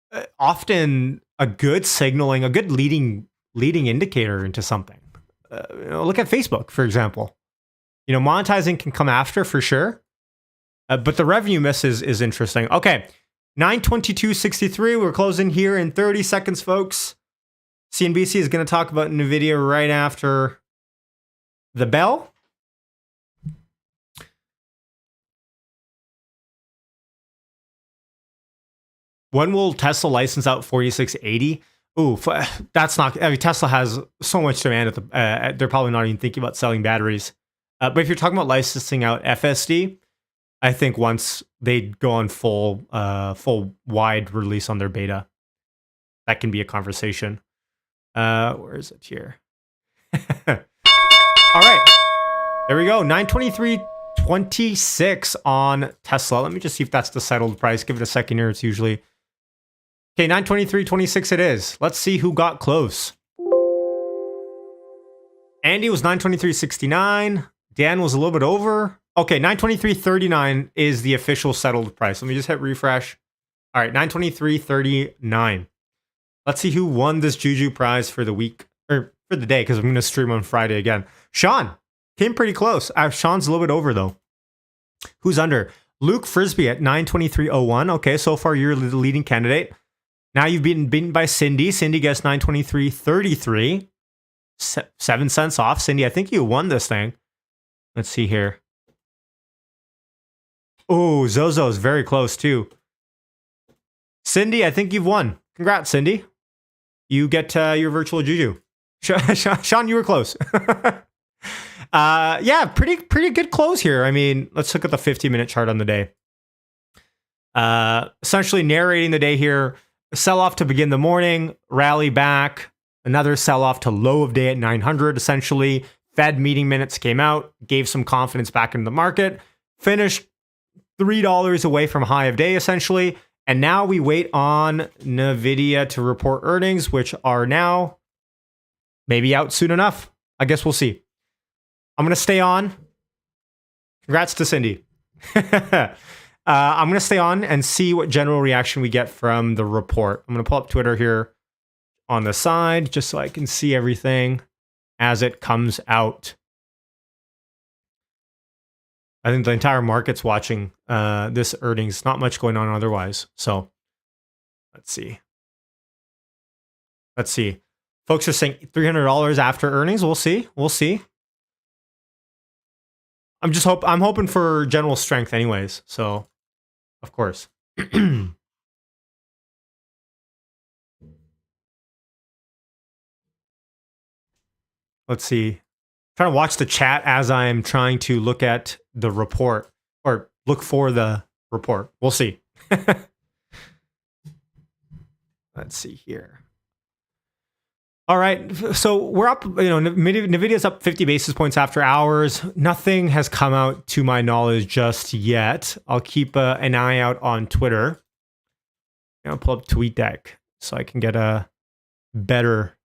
a good signaling, a good leading indicator into something. Look at Facebook, for example. Monetizing can come after for sure, but the revenue miss is interesting. Okay, 922.63. We're closing here in 30 seconds, folks. CNBC is going to talk about Nvidia right after the bell. When will Tesla license out 4680? Ooh, that's not. I mean, Tesla has so much demand at the. They're probably not even thinking about selling batteries. But if you're talking about licensing out FSD, I think once they go on full wide release on their beta, that can be a conversation. Where is it here? All right, there we go. 923.26 on Tesla. Let me just see if that's the settled price. Give it a second here. It's usually. Okay, 923.26 it is. Let's see who got close. Andy was 923.69. Dan was a little bit over. Okay, 923.39 is the official settled price. Let me just hit refresh. All right, 923.39. Let's see who won this Juju prize for the week, or for the day, because I'm going to stream on Friday again. Sean came pretty close. Sean's a little bit over, though. Who's under? Luke Frisbee at 923.01. Okay, so far you're the leading candidate. Now you've been beaten by Cindy. Cindy gets 923.33. 7 cents off. Cindy, I think you won this thing. Let's see here. Oh, Zozo's very close too. Cindy, I think you've won. Congrats, Cindy. You get your virtual Juju. Sean, you were close. Yeah, pretty good close here. I mean, let's look at the 50-minute chart on the day. Essentially narrating the day here. Sell-off to begin the morning, rally back, another sell-off to low of day at 900, essentially. Fed meeting minutes came out, gave some confidence back into the market, finished $3 away from high of day, essentially. And now we wait on Nvidia to report earnings, which are now maybe out soon enough. I guess we'll see. I'm going to stay on. Congrats to Cindy. I'm going to stay on and see what general reaction we get from the report. I'm going to pull up Twitter here on the side just so I can see everything as it comes out. I think the entire market's watching this earnings. Not much going on otherwise. So let's see. Let's see. Folks are saying $300 after earnings. We'll see. We'll see. I'm hoping for general strength anyways. So, of course. Let's see. Trying to watch the chat as I'm trying to look at the report or look for the report. We'll see. Let's see here. All right, so we're up, Nvidia's up 50 basis points after hours. Nothing has come out to my knowledge just yet. I'll keep an eye out on Twitter. I'll pull up TweetDeck so I can get a better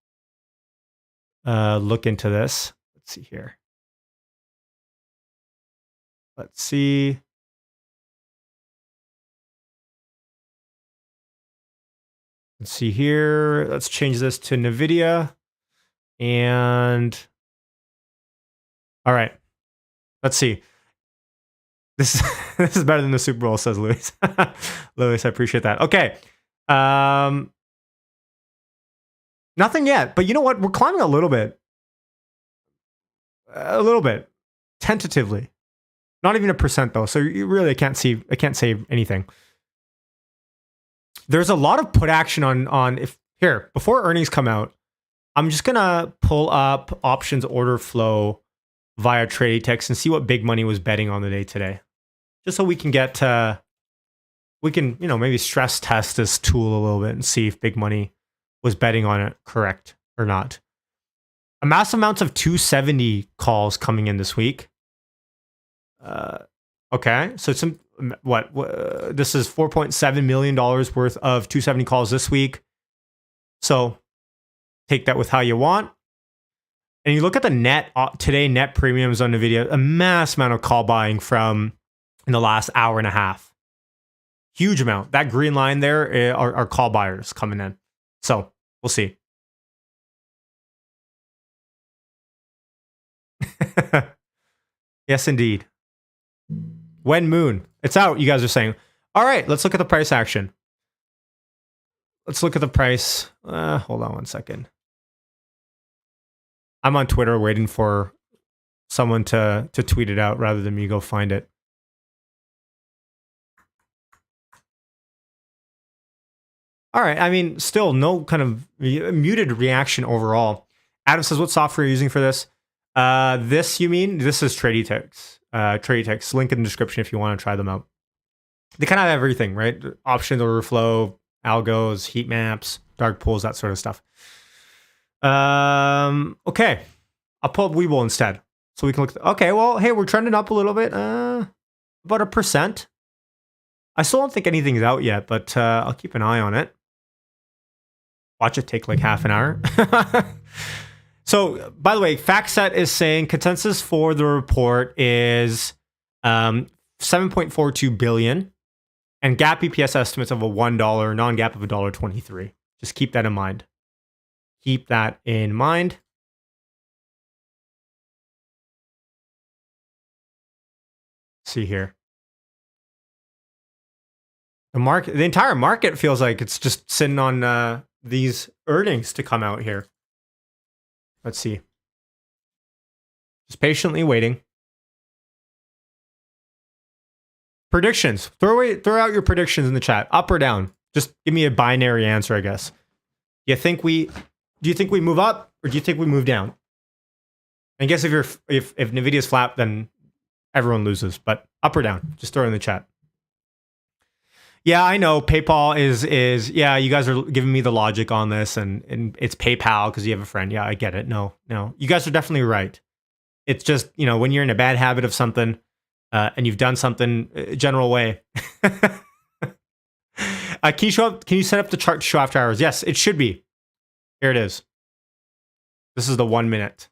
look into this. Let's see here. Let's see. Let's see here. Let's change this to Nvidia. And all right. Let's see. This is better than the Super Bowl, says Louis. Louis, I appreciate that. Okay. Nothing yet, but you know what? We're climbing a little bit. A little bit. Tentatively. Not even 1% though. So you really can't say anything. There's a lot of put action on if here before earnings come out. I'm just gonna pull up options order flow via Trade Text and see what big money was betting on the day today, just so we can get maybe stress test this tool a little bit and see if big money was betting on it correct or not. A massive amounts of 270 calls coming in this week. Okay, so some. This is $4.7 million worth of 270 calls this week. So take that with how you want. And you look at the net premiums on Nvidia, a mass amount of call buying from in the last hour and a half. Huge amount. That green line there are call buyers coming in. So we'll see. Yes, indeed. When Moon. It's out, you guys are saying. All right, let's look at the price action. Let's look at the price. Hold on one second. I'm on Twitter waiting for someone to tweet it out rather than me go find it. All right. I mean, still no kind of muted reaction overall. Adam says, what software are you using for this? This, you mean? This is Traditex. Traditex. Link in the description if you want to try them out. They kind of have everything, right? Options, order flow, algos, heat maps, dark pools, that sort of stuff. Okay. I'll pull up Webull instead. So we can look. Okay, well, hey, we're trending up a little bit. About 1%. I still don't think anything's out yet, but I'll keep an eye on it. Watch it take like half an hour. So, by the way, FactSet is saying consensus for the report is 7.42 billion and GAAP EPS estimates of a $1, non-GAAP of $1.23. Just keep that in mind. Keep that in mind. See here. The entire market feels like it's just sitting on these earnings to come out here. Let's see. Just patiently waiting. Predictions. Throw out your predictions in the chat, up or down. Just give me a binary answer, I guess. Do you think we move up or do you think we move down? I guess if Nvidia's flat, then everyone loses. But up or down, just throw it in the chat. Yeah, I know PayPal is yeah, you guys are giving me the logic on this and it's PayPal because you have a friend. Yeah, I get it. No. You guys are definitely right. It's just, when you're in a bad habit of something and you've done something general way. Can you set up the chart to show after hours? Yes, it should be. Here it is. This is the 1 minute.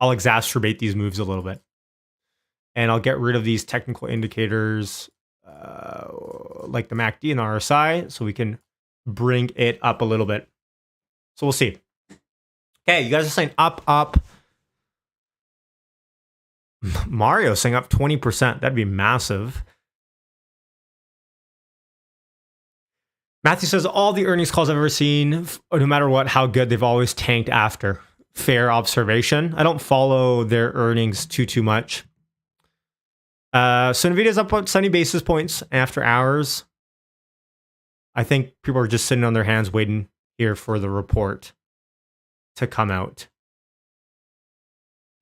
I'll exacerbate these moves a little bit. And I'll get rid of these technical indicators like the MACD and the RSI, so we can bring it up a little bit. So we'll see. Okay, you guys are saying up. Mario saying up 20%. That'd be massive. Matthew says, all the earnings calls I've ever seen, no matter what, how good, they've always tanked after. Fair observation. I don't follow their earnings too much. So Nvidia's up about 70 basis points after hours. I think people are just sitting on their hands waiting here for the report to come out.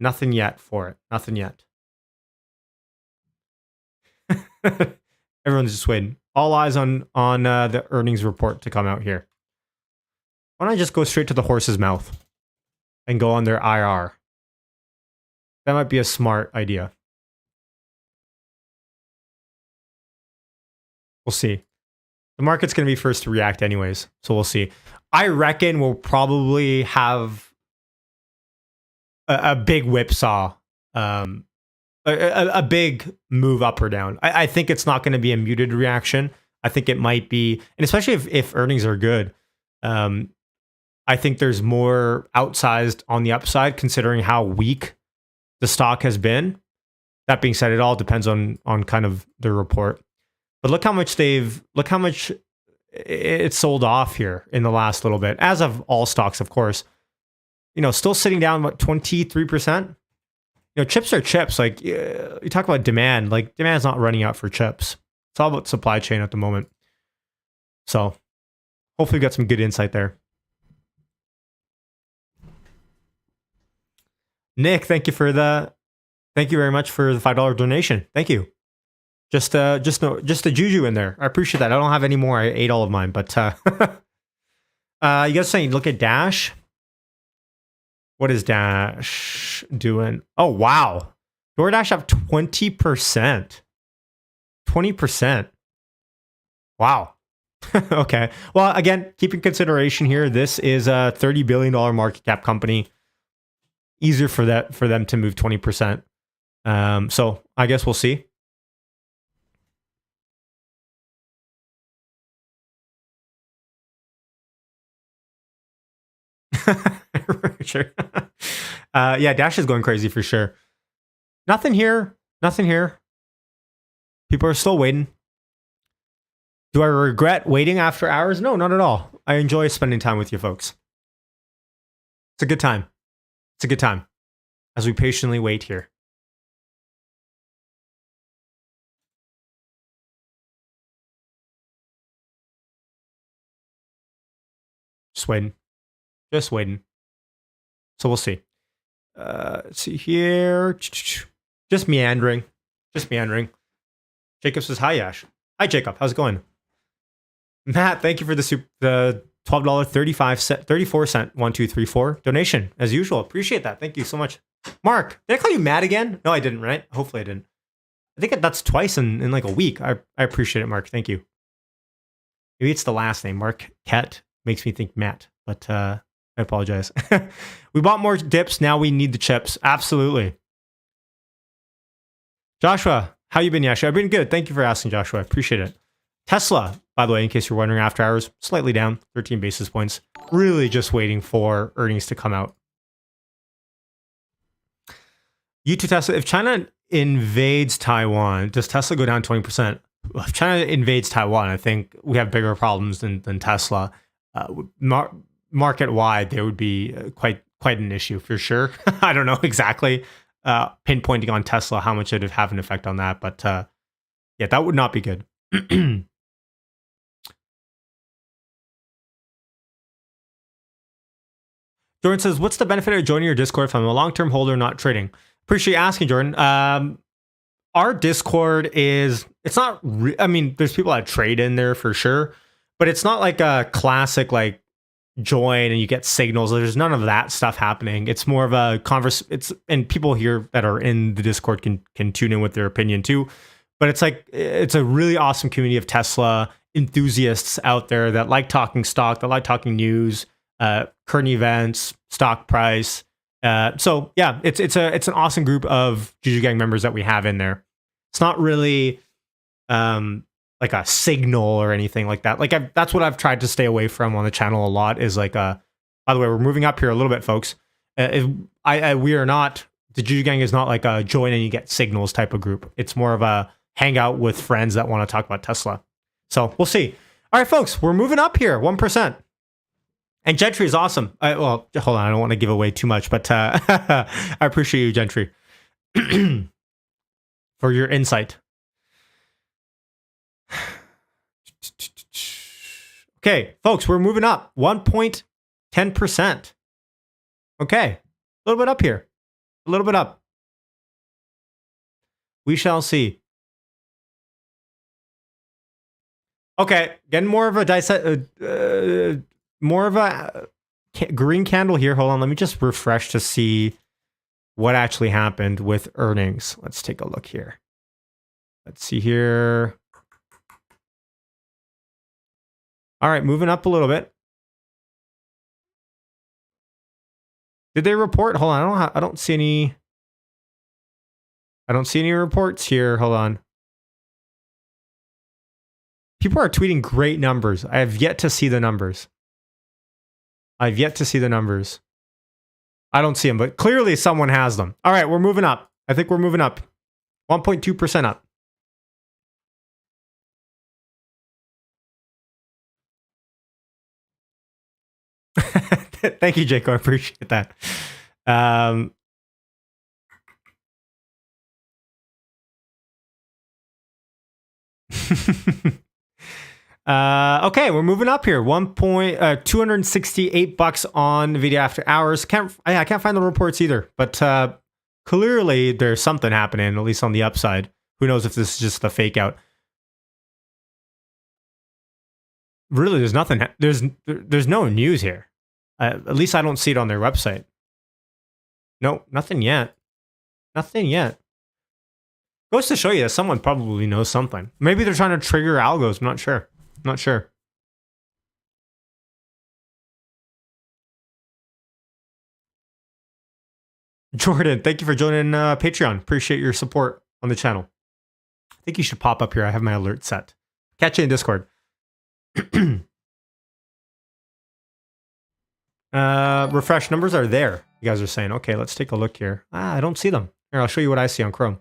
Nothing yet for it. Nothing yet. Everyone's just waiting. All eyes on the earnings report to come out here. Why don't I just go straight to the horse's mouth and go on their IR? That might be a smart idea. We'll see. The market's going to be first to react anyways, so we'll see. I reckon we'll probably have a big whipsaw, a big move up or down. I think it's not going to be a muted reaction. I think it might be, and especially if earnings are good, I think there's more outsized on the upside considering how weak the stock has been. That being said, it all depends on kind of the report. But look how much it's sold off here in the last little bit, as of all stocks, of course. Still sitting down about 23%. Chips are chips. Like, you talk about demand, like demand's not running out for chips. It's all about supply chain at the moment. So hopefully we got some good insight there. Nick, thank you very much for the $5 donation. Thank you. Just a juju in there. I appreciate that. I don't have any more. I ate all of mine, but you guys saying look at Dash. What is Dash doing? Oh wow, DoorDash up 20%. 20%. Wow. Okay. Well, again, keep in consideration here. This is a $30 billion market cap company. Easier for them to move 20%. So I guess we'll see. Sure. Yeah, Dash is going crazy for sure. Nothing here. People are still waiting. Do I regret waiting after hours? No, not at all. I enjoy spending time with you folks. It's a good time. As we patiently wait here. Just waiting. Just waiting. So we'll see. Let's see here. Just meandering. Just meandering. Jacob says, hi, Yash. Hi, Jacob. How's it going? Matt, thank you for the $12.34 1234 donation. As usual. Appreciate that. Thank you so much. Mark, did I call you Matt again? No, I didn't, right? Hopefully I didn't. I think that's twice in like a week. I appreciate it, Mark. Thank you. Maybe it's the last name. Mark Ket makes me think Matt, but I apologize. We bought more dips. Now we need the chips. Absolutely. Joshua, how you been, Yash? I've been good. Thank you for asking, Joshua. I appreciate it. Tesla, by the way, in case you're wondering, after hours, slightly down, 13 basis points. Really just waiting for earnings to come out. YouTube Tesla, if China invades Taiwan, does Tesla go down 20%? If China invades Taiwan, I think we have bigger problems than Tesla. Market-wide, there would be quite an issue for sure. I don't know exactly pinpointing on Tesla how much it would have an effect on that, but yeah, that would not be good. Jordan says, what's the benefit of joining your Discord if I'm a long-term holder not trading? Appreciate you asking, Jordan. Our Discord is, it's not, I mean, there's people that trade in there for sure, but it's not like a classic, like, join and you get signals. There's none of that stuff happening. It's more of a and people here that are in the Discord can tune in with their opinion too. But it's like, it's a really awesome community of Tesla enthusiasts out there that like talking stock, that like talking news, current events, stock price. So yeah, it's an awesome group of Juju Gang members that we have in there. It's not really like a signal or anything like that. Like that's what I've tried to stay away from on the channel a lot is like by the way, we're moving up here a little bit, folks. We are not, the Juju Gang is not like a join and you get signals type of group. It's more of a hangout with friends that want to talk about Tesla. So we'll see. All right, folks, we're moving up here, 1%. And Gentry is awesome. Well, hold on, I don't want to give away too much, but I appreciate you, Gentry, for your insight. Okay, folks, we're moving up 1.10%. Okay, a little bit up here, a little bit up. We shall see. Okay, getting more of a more of a green candle here. Hold on, let me just refresh to see what actually happened with earnings. Let's take a look here. Let's see here. All right, moving up a little bit. Did they report? Hold on, I don't see any. I don't see any reports here. Hold on. People are tweeting great numbers. I have yet to see the numbers. I don't see them, but clearly someone has them. All right, we're moving up. I think we're moving up. 1.2% up. Thank you, Jacob. I appreciate that. Okay, we're moving up here. $268 on Nvidia after hours. I can't find the reports either, but clearly there's something happening, at least on the upside. Who knows if this is just a fake out? Really, there's nothing. There's no news here. At least I don't see it on their website. No, nothing yet. Nothing yet. Goes to show you that someone probably knows something. Maybe they're trying to trigger algos. I'm not sure. Not sure. Jordan, thank you for joining Patreon. Appreciate your support on the channel. I think you should pop up here. I have my alert set. Catch you in Discord. Refresh numbers are there. You guys are saying, okay, let's take a look here. I don't see them. Here, I'll show you what I see on Chrome.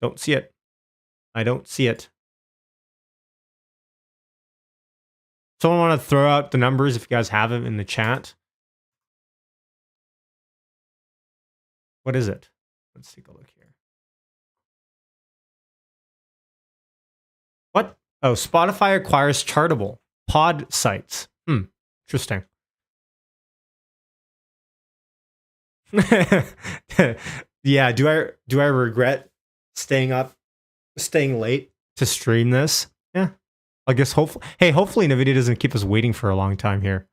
Don't see it. I don't see it. Someone want to throw out the numbers if you guys have them in the chat? What is it? Let's take a look here. What? Oh, Spotify acquires Chartable. pod sites. Interesting. Yeah, do I regret staying late to stream this? Yeah. I guess hopefully Nvidia doesn't keep us waiting for a long time here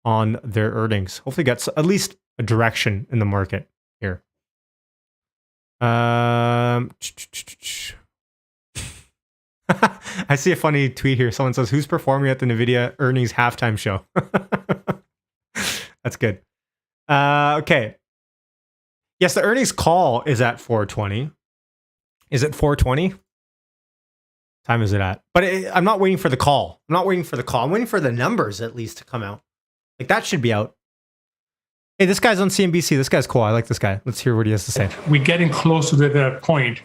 on their earnings. Hopefully gets at least a direction in the market here. I see a funny tweet here. Someone says, "Who's performing at the Nvidia earnings halftime show?" That's good. Okay. Yes, the earnings call is at 4:20. Is it 4:20? Time is it at? But I'm not waiting for the call. I'm waiting for the numbers at least to come out. Like that should be out. Hey, this guy's on CNBC. This guy's cool. I like this guy. Let's hear what he has to say. We're getting closer to that point,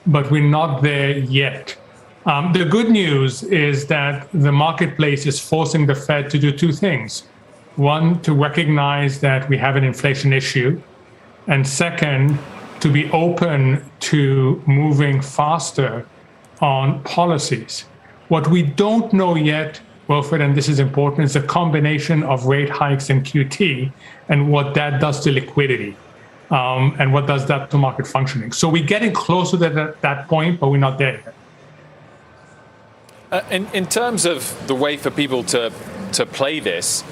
but we're not there yet. The good news is that the marketplace is forcing the Fed to do two things. One, to recognize that we have an inflation issue. And second, to be open to moving faster on policies. What we don't know yet, Wilfred, and this is important, is a combination of rate hikes and QT and what that does to liquidity and what does that to market functioning. So we're getting closer to that point, but we're not there yet. In terms of the way for people to play this,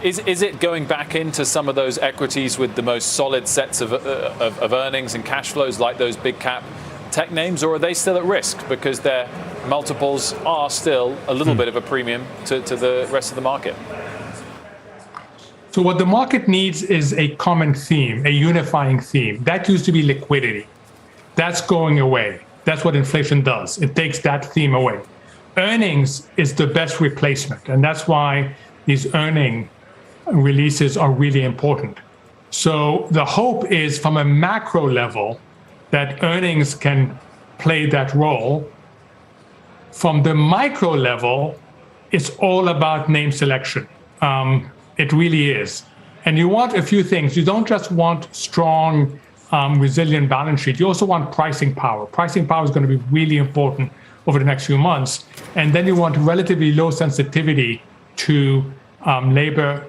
is it going back into some of those equities with the most solid sets of earnings and cash flows like those big cap tech names, or are they still at risk because their multiples are still a little bit of a premium to the rest of the market? So what the market needs is a common theme, a unifying theme. That used to be liquidity. That's going away. That's what inflation does. It takes that theme away. Earnings is the best replacement, and that's why these earning releases are really important. So the hope is from a macro level that earnings can play that role. From the micro level, it's all about name selection. It really is. And you want a few things. You don't just want strong, resilient balance sheet. You also want pricing power. Pricing power is going to be really important over the next few months. And then you want relatively low sensitivity to labor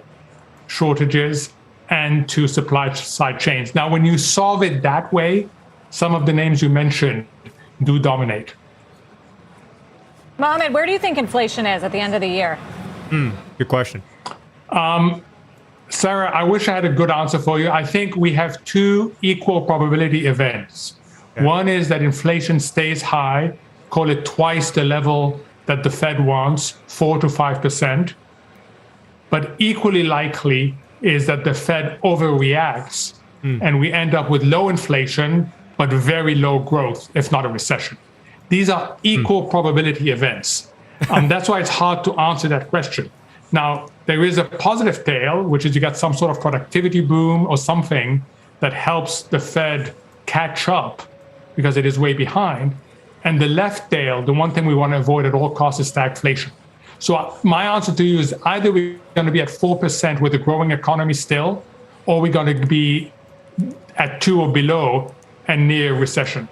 shortages and to supply side chains. Now, when you solve it that way, some of the names you mentioned do dominate. Mohammed, where do you think inflation is at the end of the year? Good question. Sarah, I wish I had a good answer for you. I think we have two equal probability events. Okay. One is that inflation stays high, call it twice the level that the Fed wants, 4 to 5%. But equally likely is that the Fed overreacts and we end up with low inflation, but very low growth, if not a recession. These are equal probability events. That's why it's hard to answer that question. Now, there is a positive tail, which is you got some sort of productivity boom or something that helps the Fed catch up because it is way behind. And the left tail, the one thing we want to avoid at all costs is stagflation. So my answer to you is either we're going to be at 4% with a growing economy still, or we're going to be at 2 or below and near recession.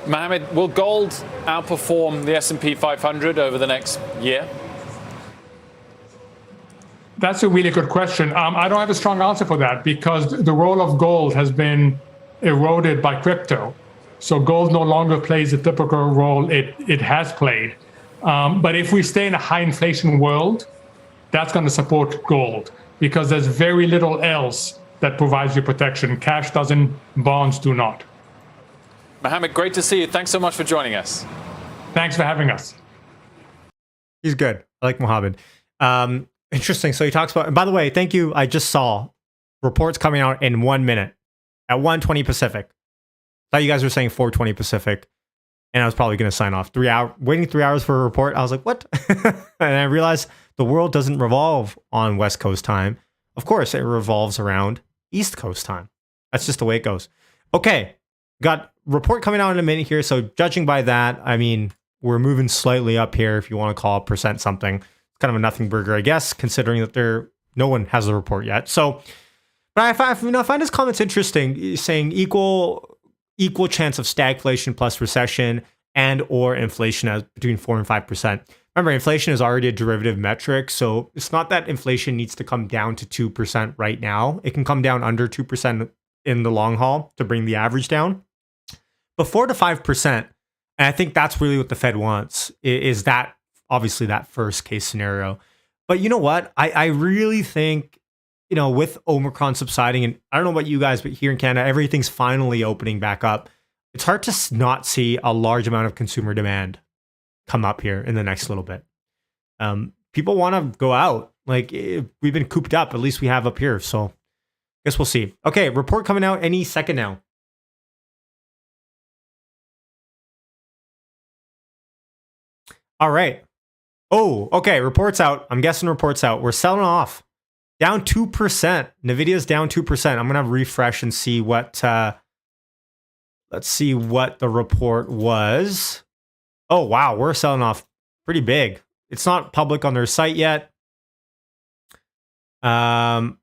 Mohammed, will gold outperform the S&P 500 over the next year? That's a really good question. I don't have a strong answer for that because the role of gold has been eroded by crypto. So gold no longer plays the typical role it has played. But if we stay in a high inflation world, that's going to support gold because there's very little else that provides you protection. Cash doesn't, bonds do not. Mohammed, great to see you. Thanks so much for joining us. Thanks for having us. He's good. I like Mohammed. Interesting. So he talks about, and by the way, thank you. I just saw reports coming out in 1 minute at 1:20 Pacific. Thought you guys were saying 4:20 Pacific. And I was probably going to sign off. Waiting 3 hours for a report. I was like, what? And I realized the world doesn't revolve on West Coast time. Of course, it revolves around East Coast time. That's just the way it goes. Okay. Got report coming out in a minute here. So judging by that, I mean, we're moving slightly up here if you want to call it percent something. It's kind of a nothing burger, I guess, considering that no one has a report yet. So, but I find his comments interesting, saying equal chance of stagflation plus recession and or inflation as between 4 and 5%. remember, inflation is already a derivative metric. So it's not that inflation needs to come down to 2% right now. It can come down under 2% in the long haul to bring the average down. But 4 to 5%, and I think that's really what the Fed wants, is that obviously that first case scenario. But you know what? I really think, with Omicron subsiding, and I don't know about you guys, but here in Canada, everything's finally opening back up. It's hard to not see a large amount of consumer demand come up here in the next little bit. People want to go out. Like, we've been cooped up. At least we have up here. So I guess we'll see. Okay, report coming out any second now. All right. Oh, okay. Reports out. I'm guessing reports out. We're selling off. Down 2%. Nvidia's down 2%. I'm going to refresh and see what... let's see what the report was. Oh, wow. We're selling off pretty big. It's not public on their site yet. Wow.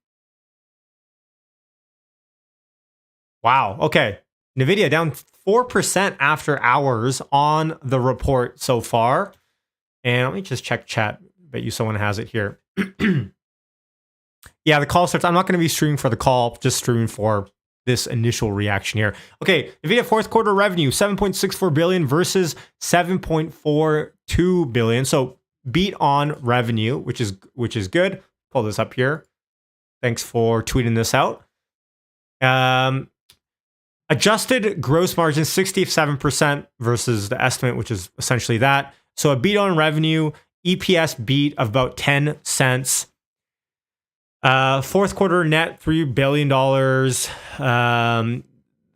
Okay. Nvidia down 4% after hours on the report so far. And let me just check chat. Bet you someone has it here. Yeah, the call starts. I'm not going to be streaming for the call, just streaming for this initial reaction here. Okay, Nvidia fourth quarter revenue, 7.64 billion versus 7.42 billion. So beat on revenue, which is good. Pull this up here. Thanks for tweeting this out. Adjusted gross margin 67% versus the estimate, which is essentially that. So a beat on revenue, EPS beat of about 10 cents. Fourth quarter net $3 billion.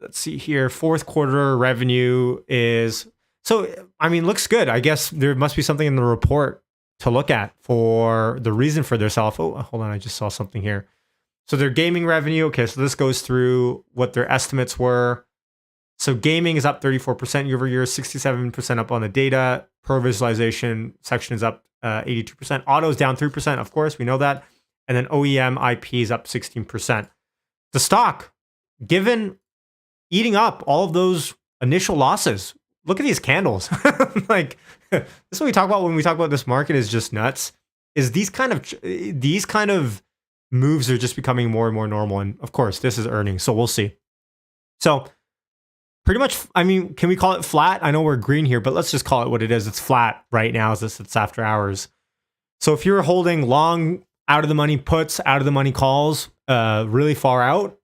Let's see here. Fourth quarter revenue is, looks good. I guess there must be something in the report to look at for the reason for their sell-off. Oh, hold on. I just saw something here. So their gaming revenue. Okay, so this goes through what their estimates were. So gaming is up 34% year over year, 67% up on the data. Pro visualization section is up 82%. Auto is down 3%. Of course, we know that. And then OEM IP is up 16%. The stock, given eating up all of those initial losses, look at these candles. Like, this is what we talk about when we talk about this market is just nuts. Is these kind of moves are just becoming more and more normal. And of course, this is earnings, so we'll see. So pretty much, can we call it flat? I know we're green here, but let's just call it what it is. It's flat right now as it's after hours. So if you're holding long out of the money puts, out of the money calls, really far out,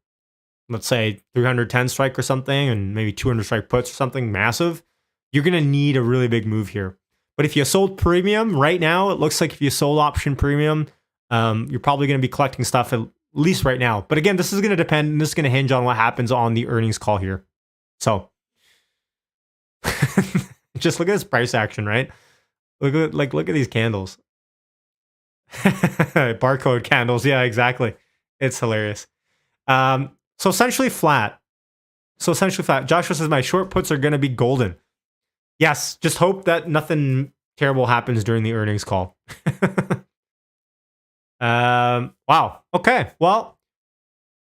let's say 310 strike or something, and maybe 200 strike puts or something massive, you're going to need a really big move here. But if you sold premium right now, it looks like if you sold option premium, you're probably going to be collecting stuff at least right now. But again, this is going to depend, and this is going to hinge on what happens on the earnings call here. So just look at this price action, right? Look at these candles. Barcode candles. Yeah, exactly. It's hilarious. So essentially flat. Joshua says my short puts are going to be golden. Yes, just hope that nothing terrible happens during the earnings call. Wow. Okay. Well,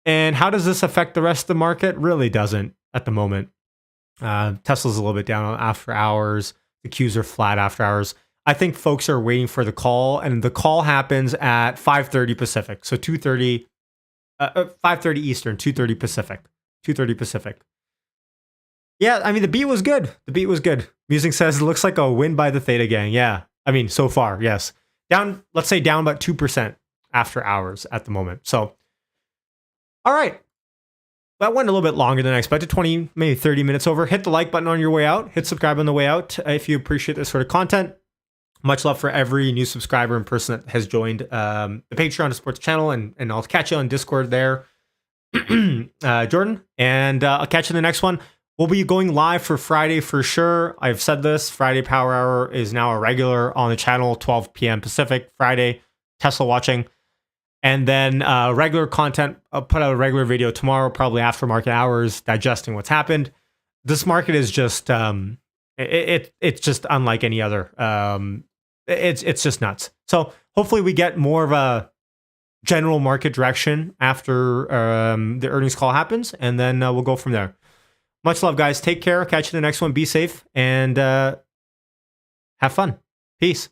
and how does this affect the rest of the market? Really doesn't at the moment. Tesla's a little bit down on after hours. The Qs are flat after hours. I think folks are waiting for the call, and the call happens at 5:30 Pacific. So 5:30 Eastern, 2:30 Pacific. 2:30 Pacific. Yeah, the beat was good. Music says it looks like a win by the Theta Gang. Yeah, so far, yes. Down, let's say down about 2% after hours at the moment. So, all right. That went a little bit longer than I expected, 20, maybe 30 minutes over. Hit the like button on your way out. Hit subscribe on the way out if you appreciate this sort of content. Much love for every new subscriber and person that has joined the Patreon to support the channel, and I'll catch you on Discord there, Jordan. And I'll catch you in the next one. We'll be going live for Friday for sure. I've said this. Friday Power Hour is now a regular on the channel, 12 p.m. Pacific, Friday, Tesla watching. And then regular content, I'll put out a regular video tomorrow, probably after market hours, digesting what's happened. This market is just, it's just unlike any other. It's just nuts. So hopefully we get more of a general market direction after the earnings call happens, and then we'll go from there. Much love, guys. Take care. Catch you in the next one. Be safe and have fun. Peace.